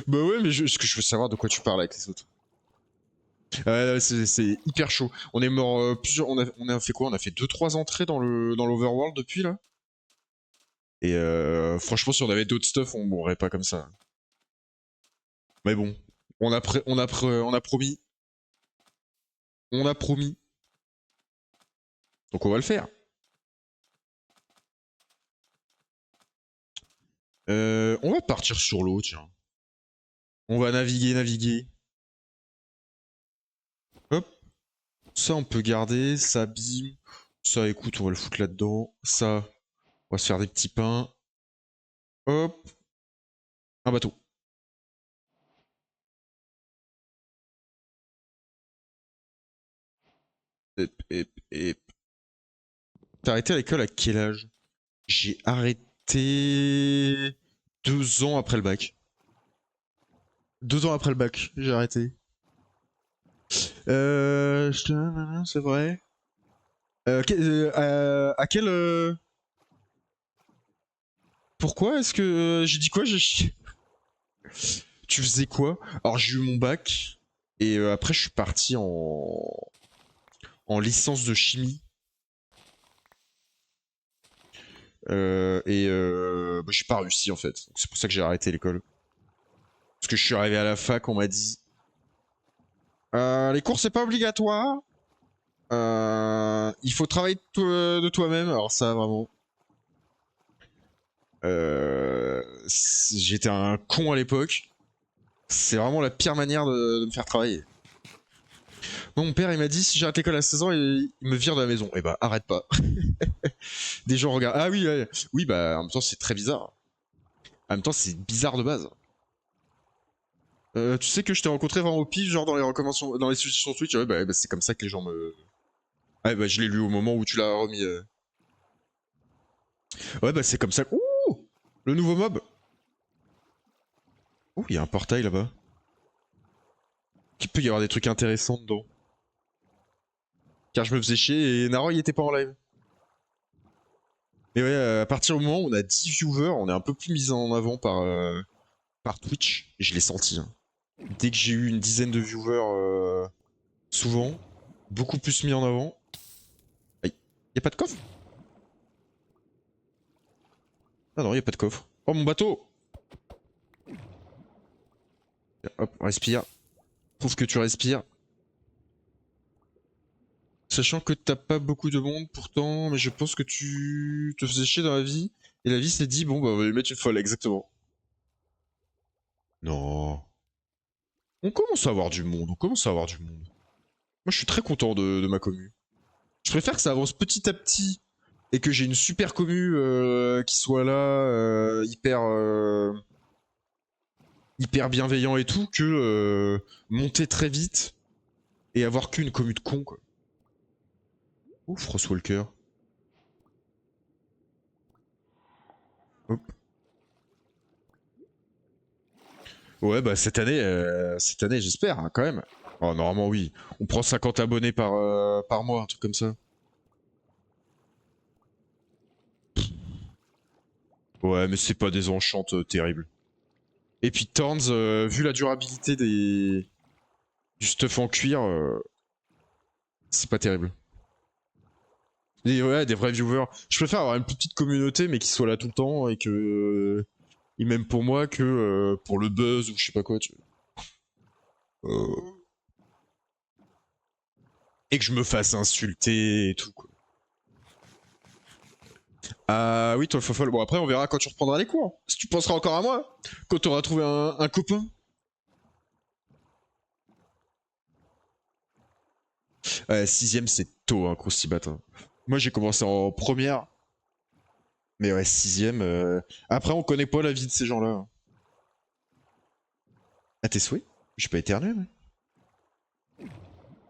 Bah ouais, mais ce que je veux savoir de quoi tu parles avec les autres. C'est hyper chaud. On est mort plusieurs. On a fait quoi? On a fait 2-3 entrées dans l'Overworld depuis là. Et franchement, si on avait d'autres stuff, on mourrait pas comme ça. Mais bon, on a promis. On a promis. Donc on va le faire. On va partir sur l'eau, tiens. On va naviguer, naviguer. Hop. Ça, on peut garder. Ça, bim. Ça, écoute, on va le foutre là-dedans. Ça, on va se faire des petits pains. Hop. Un bateau. Et t'as arrêté à l'école à quel âge? J'ai arrêté 2 ans après le bac. 2 ans après le bac, j'ai arrêté. C'est vrai. À quel pourquoi est-ce que j'ai dit quoi? Tu faisais quoi? Alors j'ai eu mon bac et après je suis parti en licence de chimie. Bah, j'ai pas réussi en fait. C'est pour ça que j'ai arrêté l'école. Parce que je suis arrivé à la fac, on m'a dit les cours c'est pas obligatoire. Il faut travailler de toi-même. Alors ça vraiment. J'étais un con à l'époque. C'est vraiment la pire manière de me faire travailler. Moi, mon père, il m'a dit si j'arrête l'école à 16 ans, il me vire de la maison. Eh bah, arrête pas. Des gens regardent. Ah oui, ouais. Oui, bah, en même temps, c'est très bizarre. En même temps, c'est bizarre de base. Tu sais que je t'ai rencontré vraiment au pif, genre dans les recommandations, dans les suggestions Twitch. Ouais, bah, c'est comme ça que les gens me. Ouais, bah, je l'ai lu au moment où tu l'as remis. Ouais, bah, c'est comme ça. Ouh, le nouveau mob. Ouh, il y a un portail là-bas. Il peut y avoir des trucs intéressants dedans. Car je me faisais chier et Naro, il était pas en live. Mais ouais, à partir du moment où on a 10 viewers, on est un peu plus mis en avant par Twitch. Et je l'ai senti. Hein. Dès que j'ai eu une dizaine de viewers, souvent, beaucoup plus mis en avant. Aïe. Y'a pas de coffre? Ah non, y'a pas de coffre. Oh mon bateau! Hop, respire. Prouve que tu respires. Sachant que t'as pas beaucoup de monde pourtant, mais je pense que tu te faisais chier dans la vie. Et la vie s'est dit, bon bah on va lui mettre une folle, exactement. Non. On commence à avoir du monde, on commence à avoir du monde. Moi je suis très content de ma commu. Je préfère que ça avance petit à petit et que j'ai une super commu qui soit là, hyper bienveillant et tout, que monter très vite et avoir qu'une commu de con quoi. Oh, Frostwalker. Hop. Ouais, bah cette année j'espère hein, quand même. Oh, normalement oui. On prend 50 abonnés par mois, un truc comme ça. Ouais, mais c'est pas des enchantes terribles. Et puis Thorns, vu la durabilité du stuff en cuir, c'est pas terrible. Et ouais, des vrais viewers. Je préfère avoir une petite communauté, mais qui soit là tout le temps et que. Et même pour moi que pour le buzz ou je sais pas quoi. Euh, Et que je me fasse insulter et tout, quoi. Ah oui, toi, Fofol. Bon, après, on verra quand tu reprendras les cours. Si tu penseras encore à moi. Quand tu auras trouvé un copain. Ouais, sixième, c'est tôt, hein, Croustibat. Hein. Moi, j'ai commencé en première. Mais ouais, sixième. Après, on connaît pas la vie de ces gens-là. Ah, tes souhaits? J'ai pas éternué, mais.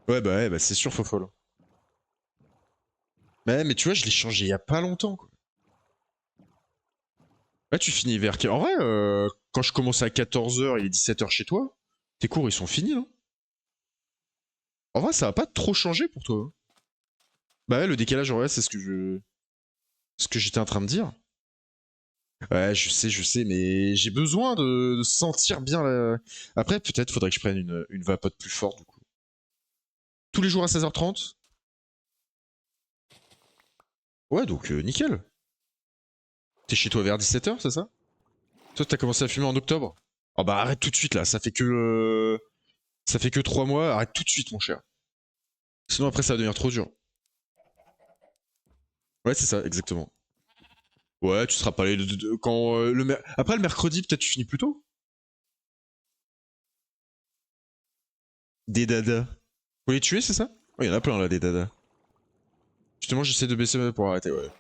Ouais, bah c'est sûr, Fofol. Mais tu vois, je l'ai changé il y a pas longtemps, quoi. Là, tu finis vers. En vrai, quand je commence à 14h, il est 17h chez toi. Tes cours, ils sont finis, non? En vrai, ça va pas trop changer pour toi. Hein. Bah ouais, le décalage horaire, c'est ce que j'étais en train de dire. Ouais, je sais, mais j'ai besoin de sentir bien la. Après, peut-être faudrait que je prenne une vapote plus forte, du coup. Tous les jours à 16h30. Ouais, donc nickel. T'es chez toi vers 17h, c'est ça? Toi, t'as commencé à fumer en octobre? Oh bah arrête tout de suite là, ça fait que 3 mois, arrête tout de suite mon cher. Sinon après ça va devenir trop dur. Ouais, c'est ça, exactement. Ouais, tu seras pas allé quand après le mercredi peut-être tu finis plus tôt. Des dadas. Faut les tuer, c'est ça? Ouais, il y en a plein là des dadas. Justement, j'essaie de baisser pour arrêter, ouais.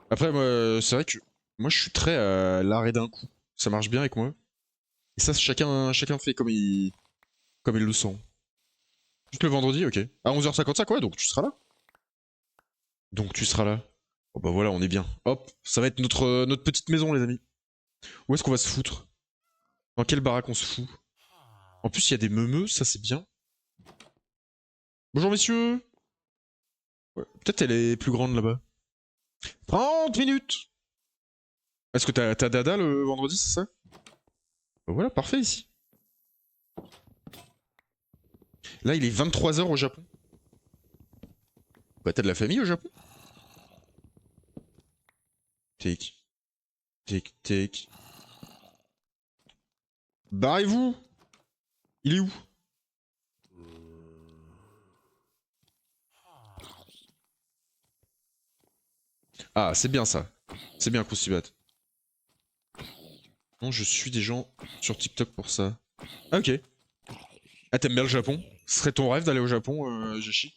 Après moi, c'est vrai que moi je suis très à l'arrêt d'un coup. Ça marche bien avec moi. Et ça chacun fait comme il le sent. Juste le vendredi, ok. À 11h55, ouais, donc tu seras là. Donc tu seras là. Oh bah voilà, on est bien. Hop, ça va être notre petite maison, les amis. Où est-ce qu'on va se foutre? Dans quelle baraque on se fout? En plus, il y a des meumeux, ça c'est bien. Bonjour messieurs. Ouais, peut-être elle est plus grande là-bas. 30 minutes. Est-ce que t'as dada le vendredi, c'est ça? Bah voilà, parfait ici. Là, il est 23h au Japon. Bah t'as de la famille au Japon? Tic, tic, tic. Barrez-vous. Il est où? Ah, c'est bien ça. C'est bien, Kousibat. Non, je suis des gens sur TikTok pour ça. Ah, ok. Ah, t'aimes bien le Japon? Ce serait ton rêve d'aller au Japon, Joshi?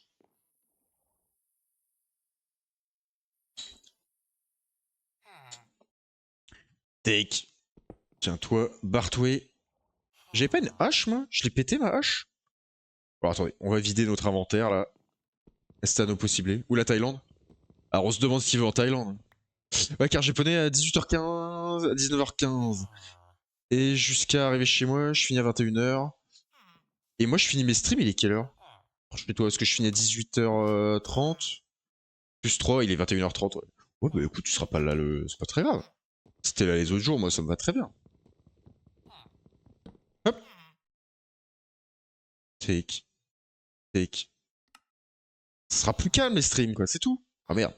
Take. Tiens, toi, Bartway. J'avais pas une hache, moi? Je l'ai pété, ma hache? Bon, attendez, on va vider notre inventaire, là. Est-ce à nos possibles? Ou la Thaïlande? Alors, on se demande ce qu'il veut en Thaïlande. Ouais, car j'ai poney à 18h15, à 19h15. Et jusqu'à arriver chez moi, je finis à 21h. Et moi, je finis mes streams, il est quelle heure? Je toi, est-ce que je finis à 18h30? Plus 3, il est 21h30, ouais. Ouais, bah écoute, tu seras pas là le. C'est pas très grave. Si t'es là les autres jours, moi, ça me va très bien. Hop. Take. Take. Ce sera plus calme les streams, quoi, c'est tout. Ah merde.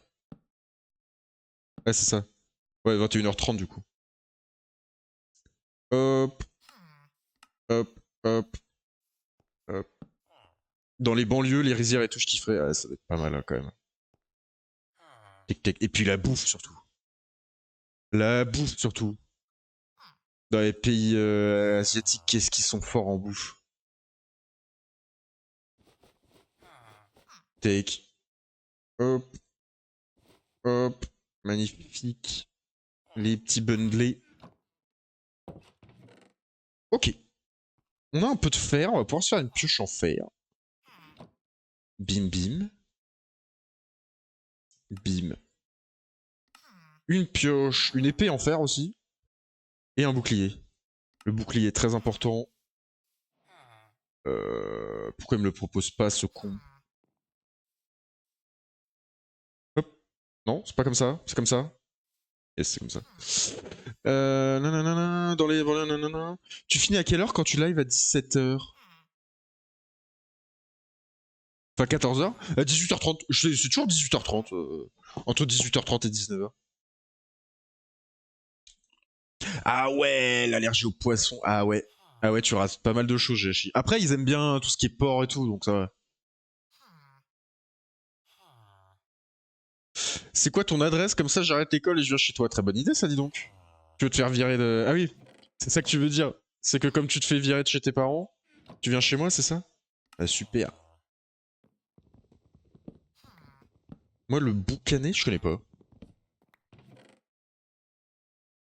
Ouais, c'est ça. Ouais, 21h30 du coup. Hop, hop, hop, hop. Dans les banlieues, les rizières et tout, je kifferais. Ah, ça va être pas mal hein, quand même. Tic, tic. Et puis la bouffe surtout. La bouffe surtout. Dans les pays asiatiques, qu'est-ce qu'ils sont forts en bouffe. Take. Hop, hop. Magnifique. Les petits bundlés. Ok. On a un peu de fer, on va pouvoir se faire une pioche en fer. Bim bim. Bim. Une pioche, une épée en fer aussi. Et un bouclier. Le bouclier est très important. Pourquoi il me le propose pas ce con? Hop. Non, c'est pas comme ça. C'est comme ça. Yes, c'est comme ça. Nanana, dans les... Voilà, nanana. Tu finis à quelle heure quand tu live à 17h? Enfin 14h? À 18h30. C'est toujours 18h30. Entre 18h30 et 19h. Ah ouais, l'allergie aux poissons. Ah ouais. Ah ouais, tu rates pas mal de choses, Jashi. Après, ils aiment bien tout ce qui est porc et tout, donc ça va. C'est quoi ton adresse? Comme ça, j'arrête l'école et je viens chez toi. Très bonne idée, ça, dis donc. Tu veux te faire virer de... Ah oui, c'est ça que tu veux dire. C'est que comme tu te fais virer de chez tes parents, tu viens chez moi, c'est ça? Ah, super. Moi, le boucanet, je connais pas.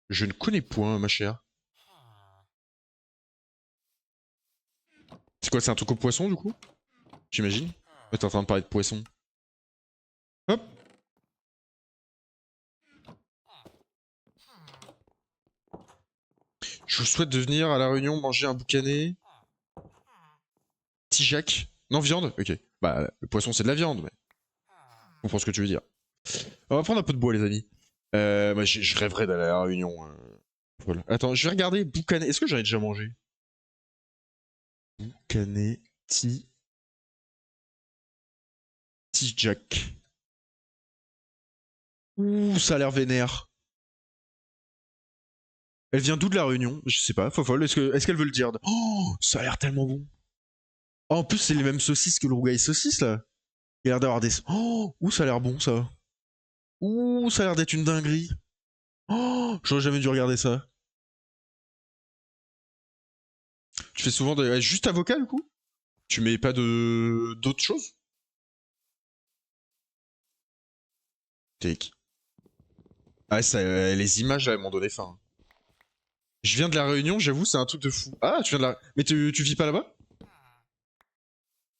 Je ne connais point, ma chère. C'est quoi, c'est un truc au poisson, du coup? J'imagine. Ouais, t'es en train de parler de poisson. Hop. Je vous souhaite de venir à la Réunion manger un boucanet. Petit Jacques. Non, viande? Ok. Bah, le poisson, c'est de la viande, mais... Je comprends ce que tu veux dire. On va prendre un peu de bois, les amis. Moi, je rêverais d'aller à la Réunion. Voilà. Attends, je vais regarder boucanet. Est-ce que j'en ai déjà mangé? Boucanet, petit Jack. Ouh, ça a l'air vénère. Elle vient d'où de la Réunion? Je sais pas, fofolle. Est-ce qu'elle veut le dire? Oh, ça a l'air tellement bon. Oh, en plus, c'est les mêmes saucisses que le rougail saucisse, là. Il a l'air d'avoir des... Oh, ouh, ça a l'air bon, ça. Ouh, ça a l'air d'être une dinguerie. Oh, j'aurais jamais dû regarder ça. Tu fais souvent juste avocat, du coup? Tu mets pas de d'autres choses? Take. Ah, ça, les images, là, elles m'ont donné faim. Je viens de la Réunion, j'avoue, c'est un truc de fou. Ah, tu viens de la... Mais tu vis pas là-bas?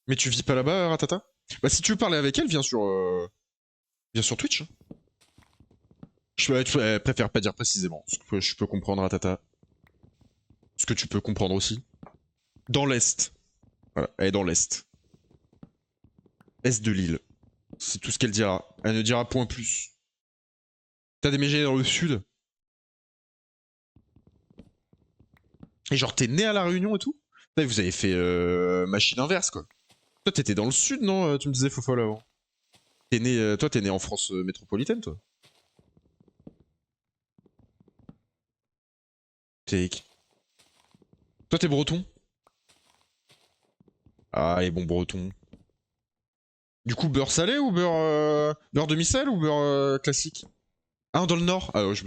Mais tu vis pas là-bas, Ratata? Bah si tu veux parler avec elle, viens sur Twitch. Hein. Elle préfère pas dire précisément. Ce que je peux comprendre, Ratata. Ce que tu peux comprendre aussi. Dans l'Est. Voilà, elle est dans l'Est. Est de l'île. C'est tout ce qu'elle dira. Elle ne dira point plus. T'as déménagé dans le Sud? Et genre, t'es né à La Réunion et tout? Là, vous avez fait machine inverse, quoi. Toi, t'étais dans le Sud, non? Tu me disais Fofol avant. T'es né, toi, t'es né en France métropolitaine, toi? Take. Toi, t'es breton? Ah, les bons bretons. Du coup, beurre salé ou beurre demi-sel ou beurre classique? Ah, dans le Nord? Ah ouais, je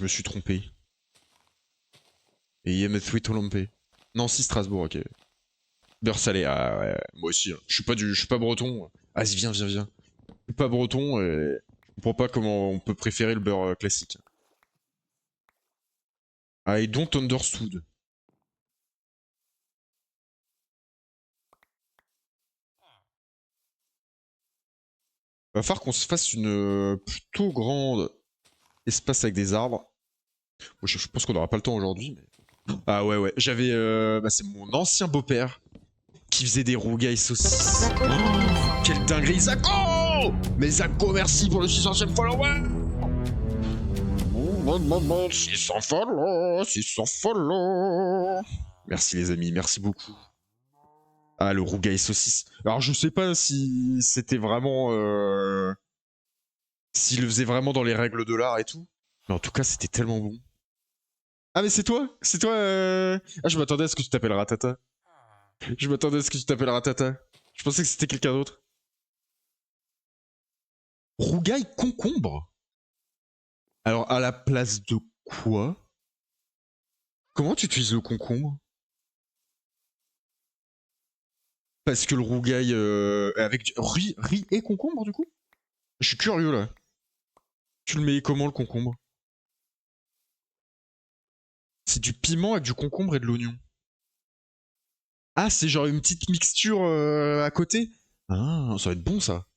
me suis trompé. Et Yemet Trompé. Non, si Strasbourg, ok. Beurre salé, ah ouais, moi aussi. Hein. Je suis pas breton. Vas-y, viens. Je suis pas breton et je comprends pas comment on peut préférer le beurre classique. I don't understood. Va falloir qu'on se fasse une plutôt grande espace avec des arbres. Bon, je pense qu'on aura pas le temps aujourd'hui, mais... Ah ouais. J'avais... Bah, c'est mon ancien beau-père qui faisait des rougailles saucisses. Oh, quelle dinguerie, Zako! Mais Zako, merci pour le 600ème follower! 600 follow, 600 follow. Merci les amis, merci beaucoup. Ah, le rougail saucisse. Alors, je sais pas si c'était vraiment... S'il le faisait vraiment dans les règles de l'art et tout. Mais en tout cas, c'était tellement bon. Ah, mais c'est toi? C'est toi Ah, je m'attendais à ce que tu t'appelles Ratata. Je m'attendais à ce que tu t'appelles Ratata. Je pensais que c'était quelqu'un d'autre. Rougail concombre? Alors, à la place de quoi? Comment tu utilises le concombre? Parce que le rougail avec riz et concombre du coup? Je suis curieux là. Tu le mets comment le concombre? C'est du piment avec du concombre et de l'oignon. Ah, c'est genre une petite mixture à côté? Ah, ça va être bon ça.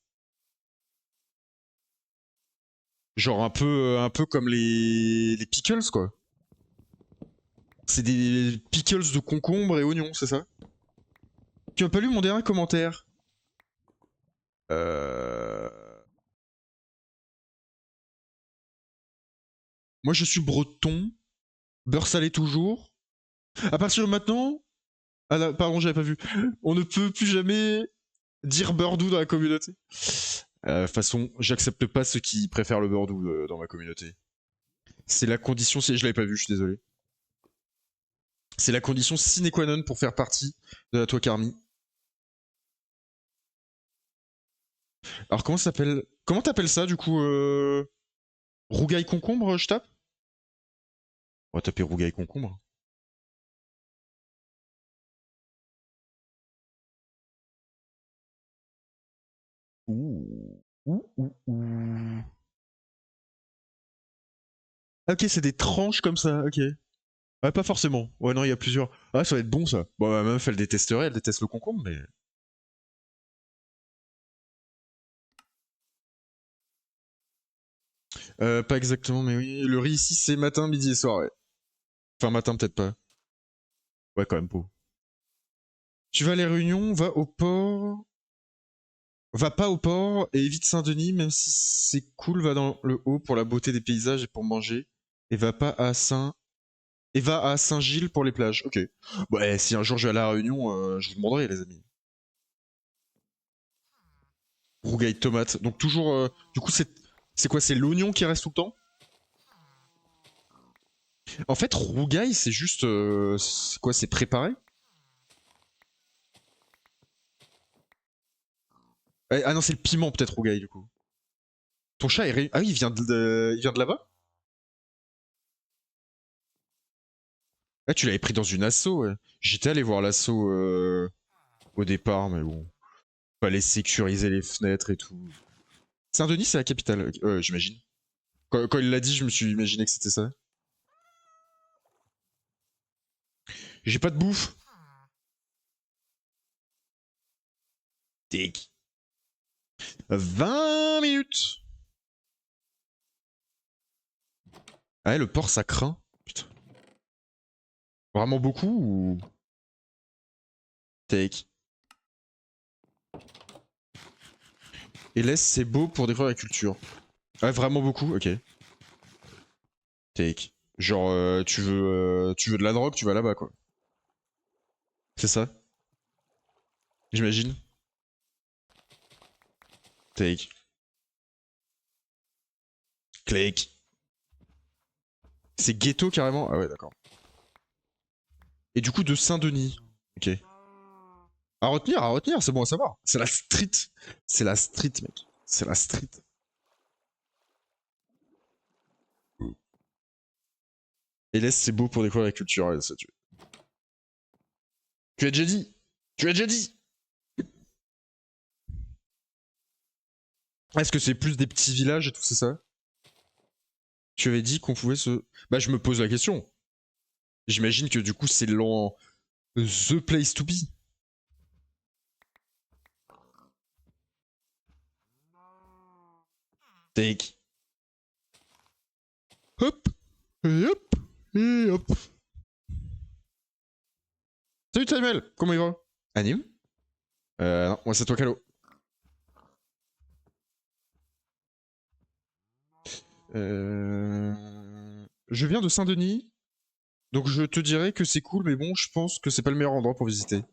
Genre un peu comme les pickles quoi. C'est des pickles de concombre et oignons, c'est ça? Tu m'as pas lu mon dernier commentaire? Euh... Moi je suis breton, beurre salé toujours. À partir de maintenant, ah là, pardon, j'avais pas vu. On ne peut plus jamais dire beurre doux dans la communauté. De toute façon, j'accepte pas ceux qui préfèrent le beurre doux dans ma communauté. C'est la condition, si je l'avais pas vu, je suis désolé. C'est la condition sine qua non pour faire partie de la Toicarmi. Alors comment ça s'appelle? Comment t'appelles ça du coup Rougail concombre, je tape? On va taper rougail concombre. Ouh. Ouh. Ok, c'est des tranches comme ça, ok. Ouais, pas forcément. Ouais, non, il y a plusieurs. Ah, ça va être bon ça. Bon, ma meuf, elle détesterait, elle déteste le concombre, mais. Pas exactement, mais oui. Le riz ici, c'est matin, midi et soir, ouais. Enfin, matin, peut-être pas. Ouais, quand même pas. Tu vas à les réunions, va au port. Va pas au port et évite Saint-Denis, même si c'est cool, va dans le haut pour la beauté des paysages et pour manger. Et va pas à Saint. Et va à Saint-Gilles pour les plages. Ok. Ouais, si un jour je vais à la Réunion, je vous demanderai, les amis. Rougail tomate. Donc toujours. Du coup, c'est quoi? C'est l'oignon qui reste tout le temps? En fait, rougail, c'est juste. C'est quoi? C'est préparé? Ah non, c'est le piment peut-être rougail du coup. Ton chat est Ah oui, il vient de là-bas? Ah, tu l'avais pris dans une asso, ouais. J'étais allé voir l'asso au départ, mais bon. Fallait sécuriser les fenêtres et tout. Saint-Denis, c'est la capitale, j'imagine. Quand il l'a dit, je me suis imaginé que c'était ça. J'ai pas de bouffe. Tic. 20 minutes. Ah ouais, le porc, ça craint. Putain. Vraiment beaucoup ou... Take. Et laisse, c'est beau pour découvrir la culture. Ouais, vraiment beaucoup, ok. Take. Genre, tu veux de la drogue, tu vas là-bas, quoi. C'est ça? J'imagine. Take. Click. C'est ghetto carrément? Ah ouais, d'accord. Et du coup, de Saint-Denis. Ok. À retenir, c'est bon à savoir. C'est la street. C'est la street, mec. C'est la street. Et laisse, c'est beau pour découvrir la culture. Ouais, ça, tu as déjà dit. Tu as déjà dit. Est-ce que c'est plus des petits villages et tout, c'est ça? Tu avais dit qu'on pouvait se... Bah, je me pose la question. J'imagine que du coup, c'est the place to be. Take. Hop. Et hop. Et hop. Salut Samuel, comment il va? Anime? Non, moi c'est toi Calo. Je viens de Saint-Denis, donc je te dirais que c'est cool, mais bon, je pense que c'est pas le meilleur endroit pour visiter.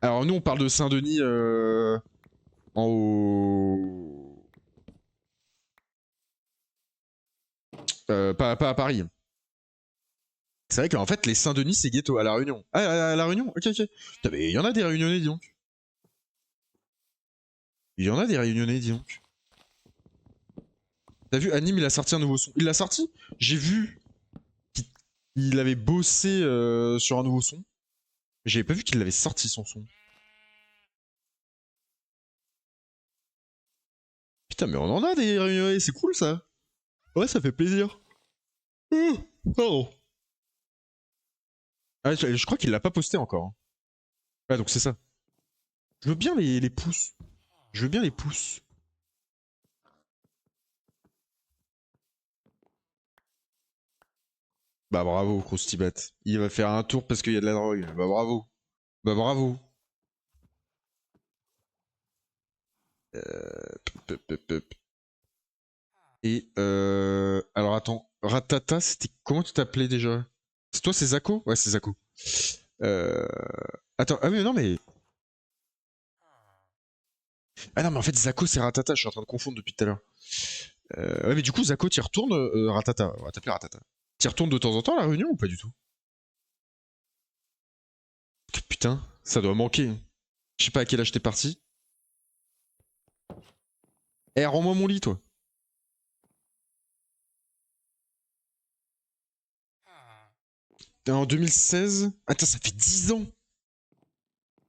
Alors nous, on parle de Saint-Denis en haut... pas à Paris. C'est vrai qu'en fait, les Saint-Denis, c'est ghetto à La Réunion. Ah, à La Réunion? Ok, ok. Putain, mais il y en a des Réunionnais, dis donc. Il y en a des Réunionnais, dis donc. T'as vu, Anime, il a sorti un nouveau son. Il l'a sorti? J'ai vu qu'il avait bossé sur un nouveau son. J'avais pas vu qu'il avait sorti son son. Putain, mais on en a des Réunionnais, c'est cool ça. Ouais, ça fait plaisir. Pardon. Ah, je crois qu'il l'a pas posté encore. Hein. Ouais, donc c'est ça. Je veux bien les pouces. Je veux bien les pouces. Bah bravo, Croustibat. Il va faire un tour parce qu'il y a de la drogue. Bah bravo. Bah bravo. Et alors attends, Ratata, c'était comment tu t'appelais déjà? C'est toi, c'est Zako? Ouais, c'est Zako. Euh... Attends, ah oui, non mais... Ah non mais en fait Zako c'est Ratata, je suis en train de confondre depuis tout à l'heure. Ouais mais du coup Zako t'y retournes Ratata, on va t'appeler Ratata. T'y retournes de temps en temps à la Réunion ou pas du tout? Putain, ça doit manquer. Je sais pas à quel âge t'es parti. Eh, rends-moi mon lit, toi. T'es en 2016. Attends, ça fait 10 ans.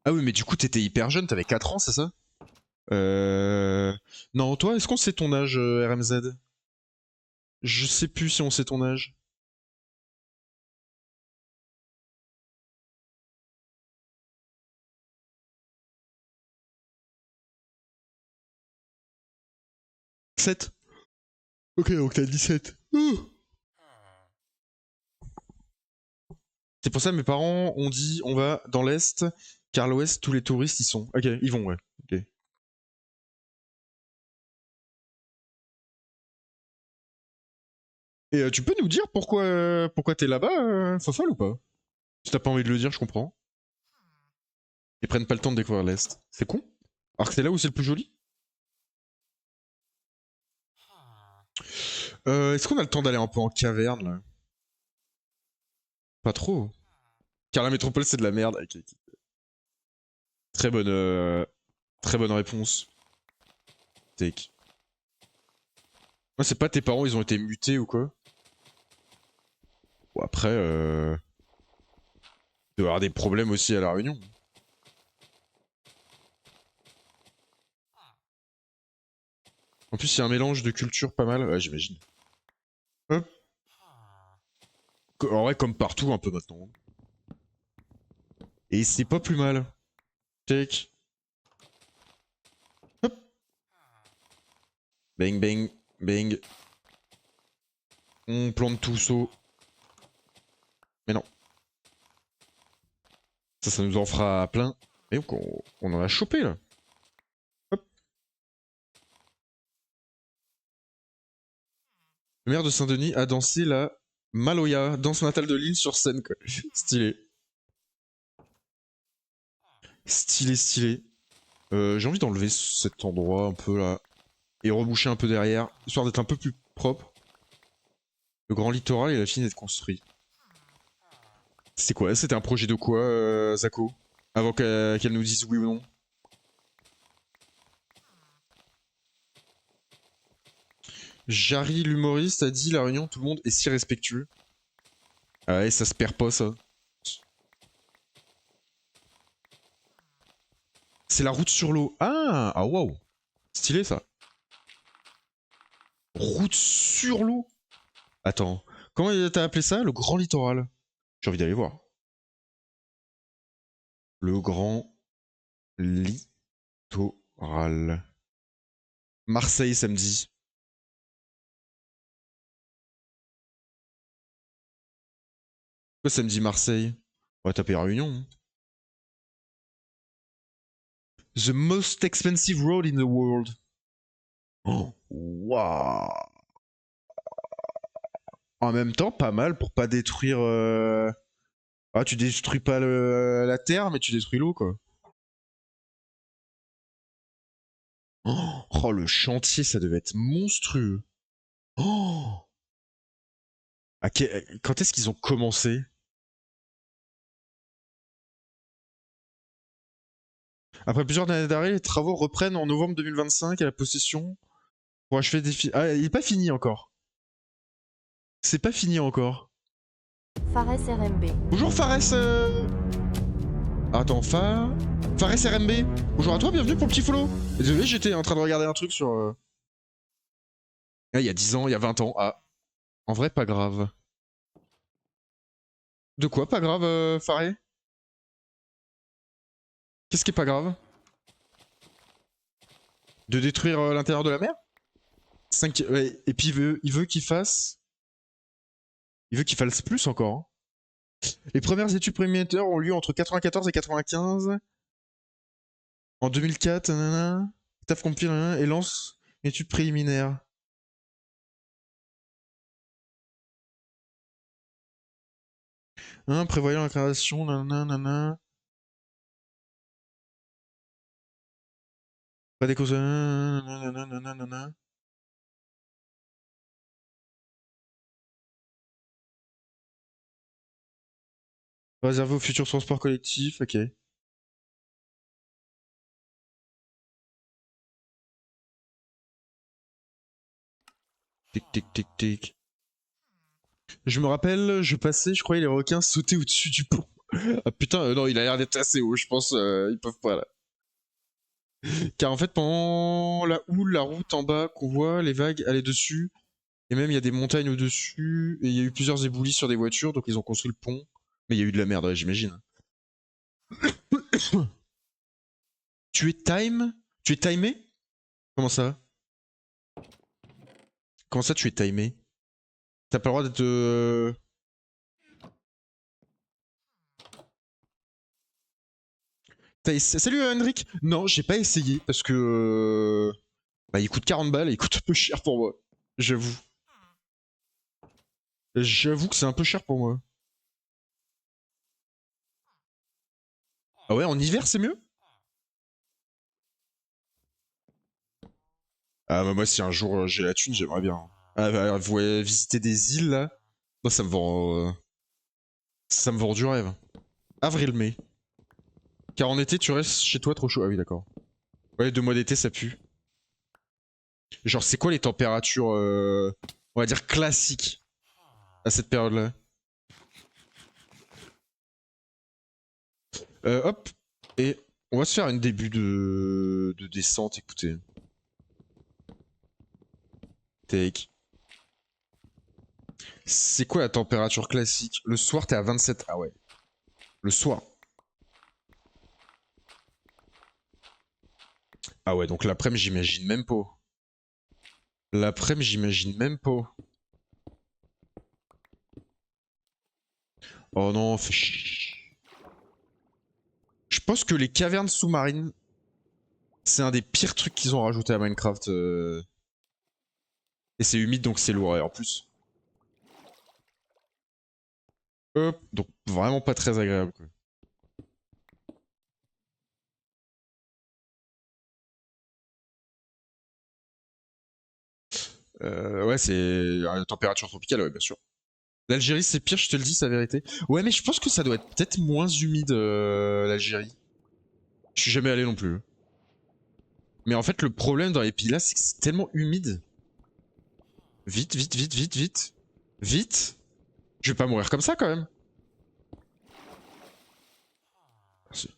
Ah oui, mais du coup, t'étais hyper jeune, t'avais 4 ans, c'est ça? Non, toi, est-ce qu'on sait ton âge, RMZ? Je sais plus si on sait ton âge. Sept. Ok, donc t'as 17. C'est pour ça que mes parents ont dit on va dans l'Est, car l'Ouest, tous les touristes y sont. Ok, ils vont, ouais. Ok. Et tu peux nous dire pourquoi t'es là-bas, Fofol, ou pas? Si t'as pas envie de le dire, je comprends. Ils prennent pas le temps de découvrir l'Est. C'est con. Alors que c'est là où c'est le plus joli. Est-ce qu'on a le temps d'aller un peu en caverne, là? Pas trop. Car la métropole, c'est de la merde. Ok, ok. Très bonne, très bonne réponse. Take. Moi, c'est pas tes parents, ils ont été mutés ou quoi? Bon, après, il doit y avoir des problèmes aussi à La Réunion. En plus, il y a un mélange de cultures pas mal. Ouais, j'imagine. Hop. En vrai, comme partout, un peu maintenant. Et c'est pas plus mal. Take. Bang, bang, bang. On plante tout saut. Mais non. Ça nous en fera plein. Et donc, on en a chopé, là. Hop. Le maire de Saint-Denis a dansé la Maloya, danse natale de l'île sur scène, quoi. Stylé. Stylé, stylé. J'ai envie d'enlever cet endroit un peu là. Et reboucher un peu derrière, histoire d'être un peu plus propre. Le grand littoral, il a fini d'être construit. C'est quoi? C'était un projet de quoi, Zako? Avant qu'elle nous dise oui ou non. Jarry, l'humoriste, a dit la réunion, tout le monde est si respectueux. Ah ouais, ça se perd pas, ça. C'est la route sur l'eau. Ah, ah waouh. Stylé, ça. Route sur l'eau. Attends, comment t'as appelé ça? Le grand littoral. J'ai envie d'aller voir. Le grand littoral. Marseille samedi. Pourquoi samedi Marseille? On va taper Réunion. Hein. The most expensive road in the world. Oh, waouh. En même temps, pas mal pour pas détruire. Ah, tu détruis pas la terre, mais tu détruis l'eau, quoi. Oh, le chantier, ça devait être monstrueux. Oh. Quand est-ce qu'ils ont commencé? Après plusieurs années d'arrêt, les travaux reprennent en novembre 2025 à la possession pour achever des Ah, il est pas fini encore. C'est pas fini encore. Fares RMB. Bonjour Fares. Attends, Fares RMB. Bonjour à toi, bienvenue pour le petit follow. Désolé, j'étais en train de regarder un truc sur. Ah, il y a 10 ans, il y a 20 ans. Ah, en vrai, pas grave. De quoi, pas grave, Fares? Qu'est-ce qui est pas grave? De détruire l'intérieur de la mer? 5... Ouais, et puis il veut qu'il fasse. Il veut qu'il fasse plus encore. Hein. Les premières études préliminaires ont lieu entre 94 et 95. En 2004, nanana, TAF compile et lance une étude préliminaire. Prévoyant la création, nanana. Pas des causes. Nanana. Réservé au futur transport collectif, ok. Tic tic tic tic. Je me rappelle, je passais, je croyais les requins sautaient au-dessus du pont. Ah putain, non, il a l'air d'être assez haut, je pense, ils peuvent pas là. Car en fait, pendant la houle, la route en bas qu'on voit, les vagues allaient dessus. Et même, il y a des montagnes au-dessus. Et il y a eu plusieurs éboulis sur des voitures, donc ils ont construit le pont. Mais il y a eu de la merde, ouais, j'imagine. Tu es time? Tu es timé? Comment ça? Comment ça, tu es timé? T'as pas le droit d'être. Salut Henrik! Non, j'ai pas essayé parce que. Bah, il coûte 40 balles et il coûte un peu cher pour moi. J'avoue. J'avoue que c'est un peu cher pour moi. Ah ouais, en hiver, c'est mieux? Ah bah moi, si un jour j'ai la thune, j'aimerais bien. Ah bah, vous voyez, visiter des îles là? Moi, ça me vend. Ça me vend du rêve. Avril-mai. Car en été, tu restes chez toi trop chaud. Ah oui, d'accord. Ouais, 2 mois d'été, ça pue. Genre, c'est quoi les températures, on va dire, classiques à cette période-là? Hop. Et on va se faire un début de descente, écoutez. Take. C'est quoi la température classique? Le soir, t'es à 27. Ah ouais. Le soir. Ah ouais, donc l'après-midi, j'imagine même pas. L'après-midi, j'imagine même pas. Oh non, fais chier. Je pense que les cavernes sous-marines, c'est un des pires trucs qu'ils ont rajouté à Minecraft. Et c'est humide donc c'est lourd. Et en plus. Hop, donc vraiment pas très agréable quoi. Ouais, c'est une température tropicale, ouais, bien sûr. L'Algérie, c'est pire, je te le dis, c'est la vérité. Ouais, mais je pense que ça doit être peut-être moins humide, l'Algérie. Je suis jamais allé non plus. Mais en fait, le problème dans les pays là, c'est que c'est tellement humide. Vite, vite, vite, vite, vite. Vite. Je vais pas mourir comme ça quand même. Merci.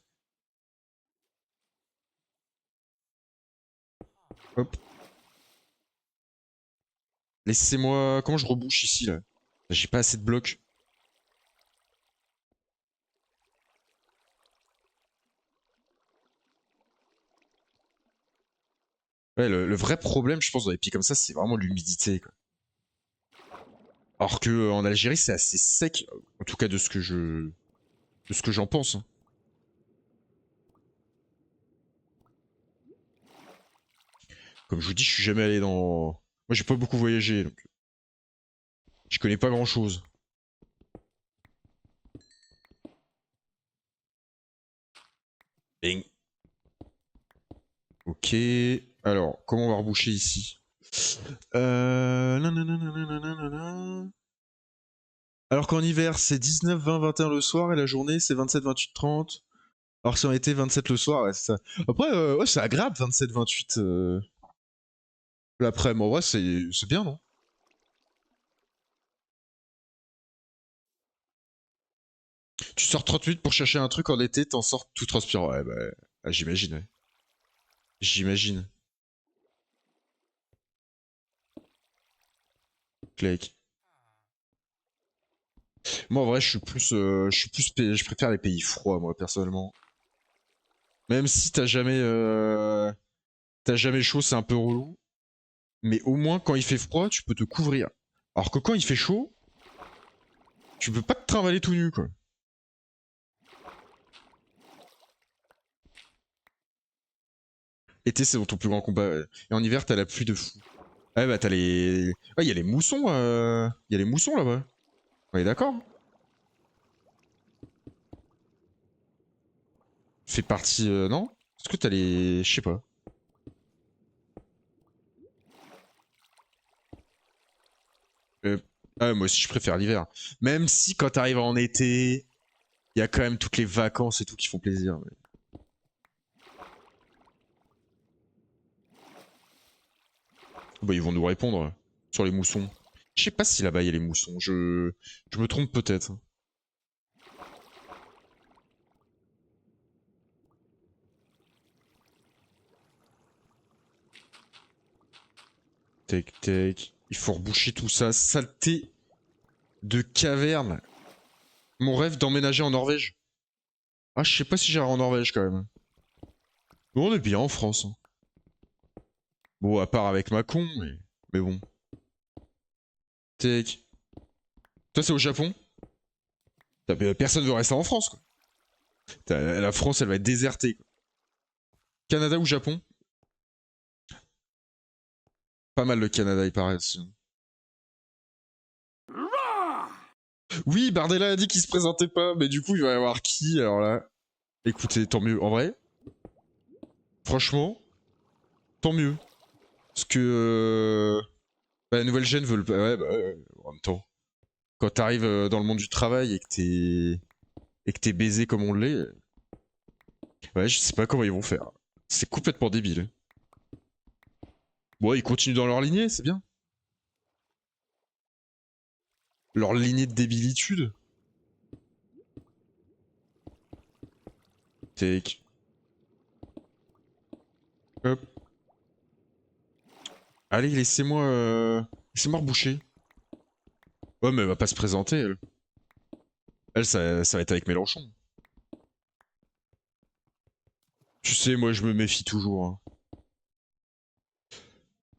Hop. Laissez-moi. Comment je rebouche ici là? J'ai pas assez de blocs. Ouais, le vrai problème, je pense, dans les pays comme ça, c'est vraiment l'humidité. Alors que en Algérie, c'est assez sec. En tout cas, de ce que j'en pense. Hein. Comme je vous dis, je suis jamais allé dans. Moi, j'ai pas beaucoup voyagé, donc je connais pas grand-chose. Bing. Ok. Alors, comment on va reboucher ici? Nanana. Alors qu'en hiver, c'est 19, 20, 21 le soir et la journée, c'est 27, 28, 30. Alors si on était 27 le soir, ouais, c'est ça. Après, ouais, c'est agréable, 27, 28 l'après-midi. En vrai, c'est bien, non? Tu sors 30 minutes pour chercher un truc en été, t'en sors tout transpirant. Ouais, bah, ah, j'imagine, ouais. J'imagine. Claque. Moi, en vrai, je préfère les pays froids, moi, personnellement. Même si t'as jamais chaud, c'est un peu relou. Mais au moins, quand il fait froid, tu peux te couvrir. Alors que quand il fait chaud, tu peux pas te trimballer tout nu, quoi. Été, c'est ton plus grand combat. Ouais. Et en hiver, t'as la pluie de fou. Ouais, bah, t'as les. Ouais, il y a les moussons, il y a les moussons là-bas. On est d'accord? Fait partie. Non? Est-ce que t'as les. Je sais pas. Euh, Ah, moi aussi, je préfère l'hiver. Même si quand t'arrives en été, il y a quand même toutes les vacances et tout qui font plaisir. Bah, ils vont nous répondre sur les moussons. Je sais pas si là-bas il y a les moussons. Je me trompe peut-être. Tac, tac. Il faut reboucher tout ça. Saleté de caverne. Mon rêve d'emménager en Norvège. Ah, je sais pas si j'irai en Norvège quand même. Bon, on est bien en France. Hein. Bon, à part avec Macron, mais bon. Tac. Toi, c'est au Japon? Personne veut rester en France, quoi. La France, elle va être désertée. Quoi. Canada ou Japon? Pas mal le Canada, il paraît. Aussi. Oui, Bardella a dit qu'il se présentait pas, mais du coup, il va y avoir qui alors là? Écoutez, tant mieux. En vrai, franchement, tant mieux. Parce que bah, la nouvelle gêne veut le. Ouais, bah, ouais, en même temps. Quand t'arrives dans le monde du travail et que t'es baisé comme on l'est, ouais, je sais pas comment ils vont faire. C'est complètement débile. Bon, ils continuent dans leur lignée, c'est bien. Leur lignée de débilitude. Take. Hop. Allez, laissez-moi reboucher. Ouais, mais elle va pas se présenter, elle. Elle, ça va être avec Mélenchon. Tu sais, moi, je me méfie toujours. Hein.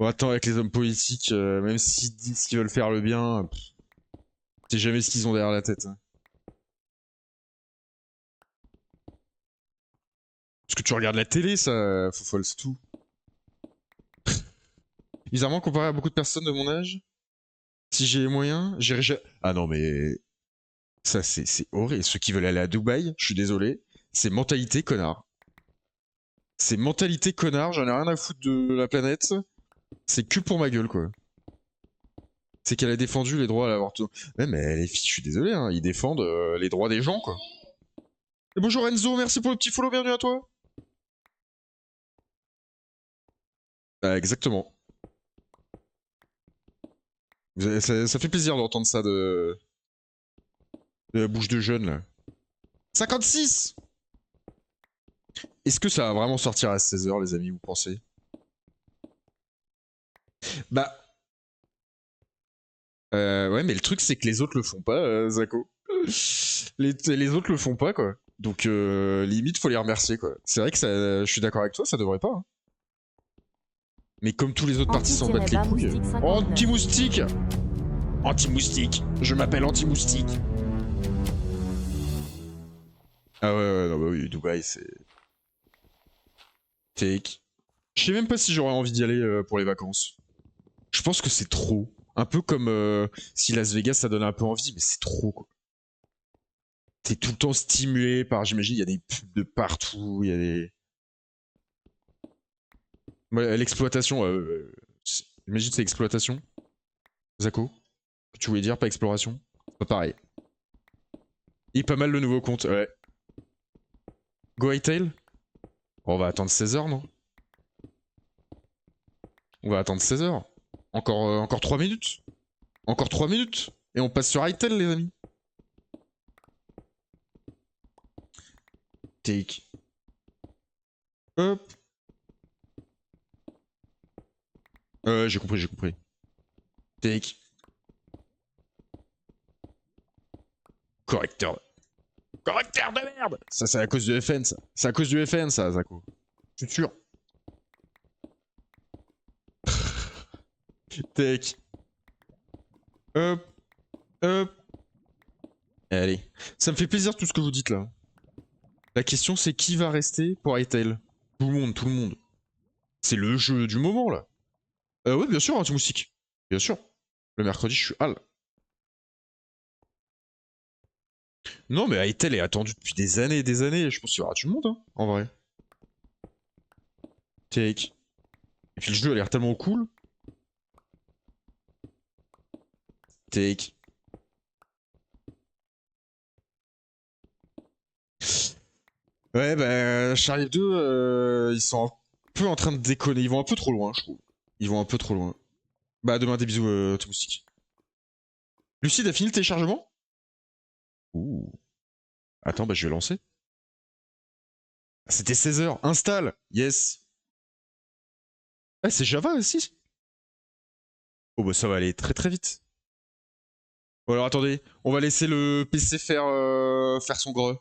Bon, attends, avec les hommes politiques, même s'ils disent qu'ils veulent faire le bien, c'est jamais ce qu'ils ont derrière la tête. Hein. Parce que tu regardes la télé, ça, faut c'est tout. Bizarrement, comparé à beaucoup de personnes de mon âge, si j'ai les moyens, j'irai. Ah non, mais ça, c'est horrible. Ceux qui veulent aller à Dubaï, je suis désolé, c'est mentalité connard. C'est mentalité connard, j'en ai rien à foutre de la planète. C'est que pour ma gueule, quoi. C'est qu'elle a défendu les droits à l'avortement. Ouais, mais les filles, je suis désolé, hein, ils défendent les droits des gens, quoi. Et bonjour Enzo, merci pour le petit follow, bienvenue à toi. Bah, exactement. Ça fait plaisir d'entendre ça de la bouche de jeune, là. 56. Est-ce que ça va vraiment sortir à 16h, les amis, vous pensez? Bah. Ouais, mais le truc, c'est que les autres le font pas, Zako. Les autres le font pas, quoi. Donc, limite, faut les remercier, quoi. C'est vrai que ça, je suis d'accord avec toi, ça devrait pas. Hein. Mais comme tous les autres partis s'en battent les couilles. Anti-moustique. Anti-moustique. Je m'appelle Anti-moustique. Ah ouais, non, bah oui, Dubaï, c'est... Take. Je sais même pas si j'aurais envie d'y aller pour les vacances. Je pense que c'est trop. Un peu comme si Las Vegas, ça donne un peu envie, mais c'est trop, quoi. T'es tout le temps stimulé par... J'imagine, il y a des pubs de partout, il y a des... Ouais, l'exploitation... J'imagine c'est exploitation. Zako, que tu voulais dire, pas exploration. Pas pareil. Et pas mal le nouveau compte, ouais. Go Hightail. On va attendre 16h, non? On va attendre 16h. Encore 3 minutes. Encore 3 minutes. Et on passe sur Hightail, les amis. Take. Hop. J'ai compris. Take. Correcteur. Correcteur de merde. Ça, c'est à cause du FN, ça. C'est à cause du FN, ça, Zako. Je suis sûr. Take. Hop. Hop. Allez. Ça me fait plaisir tout ce que vous dites là. La question c'est qui va rester pour Hytale? Tout le monde. C'est le jeu du moment là. Ouais, bien sûr, anti-moustique. Bien sûr. Le mercredi, je suis hal. Non, mais Hytale est attendu depuis des années et des années. Je pense qu'il y aura du monde, hein, en vrai. Take. Et puis le jeu a l'air tellement cool. Take. Ouais, bah, Charlie 2, ils sont un peu en train de déconner. Ils vont un peu trop loin, je trouve. Ils vont un peu trop loin. Bah, demain, des bisous, anti-moustique. Lucide a fini le téléchargement? Ouh. Attends, bah, je vais lancer. C'était 16h. Installe. Yes. Ah, c'est Java aussi. Oh, bah, ça va aller très très vite. Bon, alors attendez. On va laisser le PC faire son greu.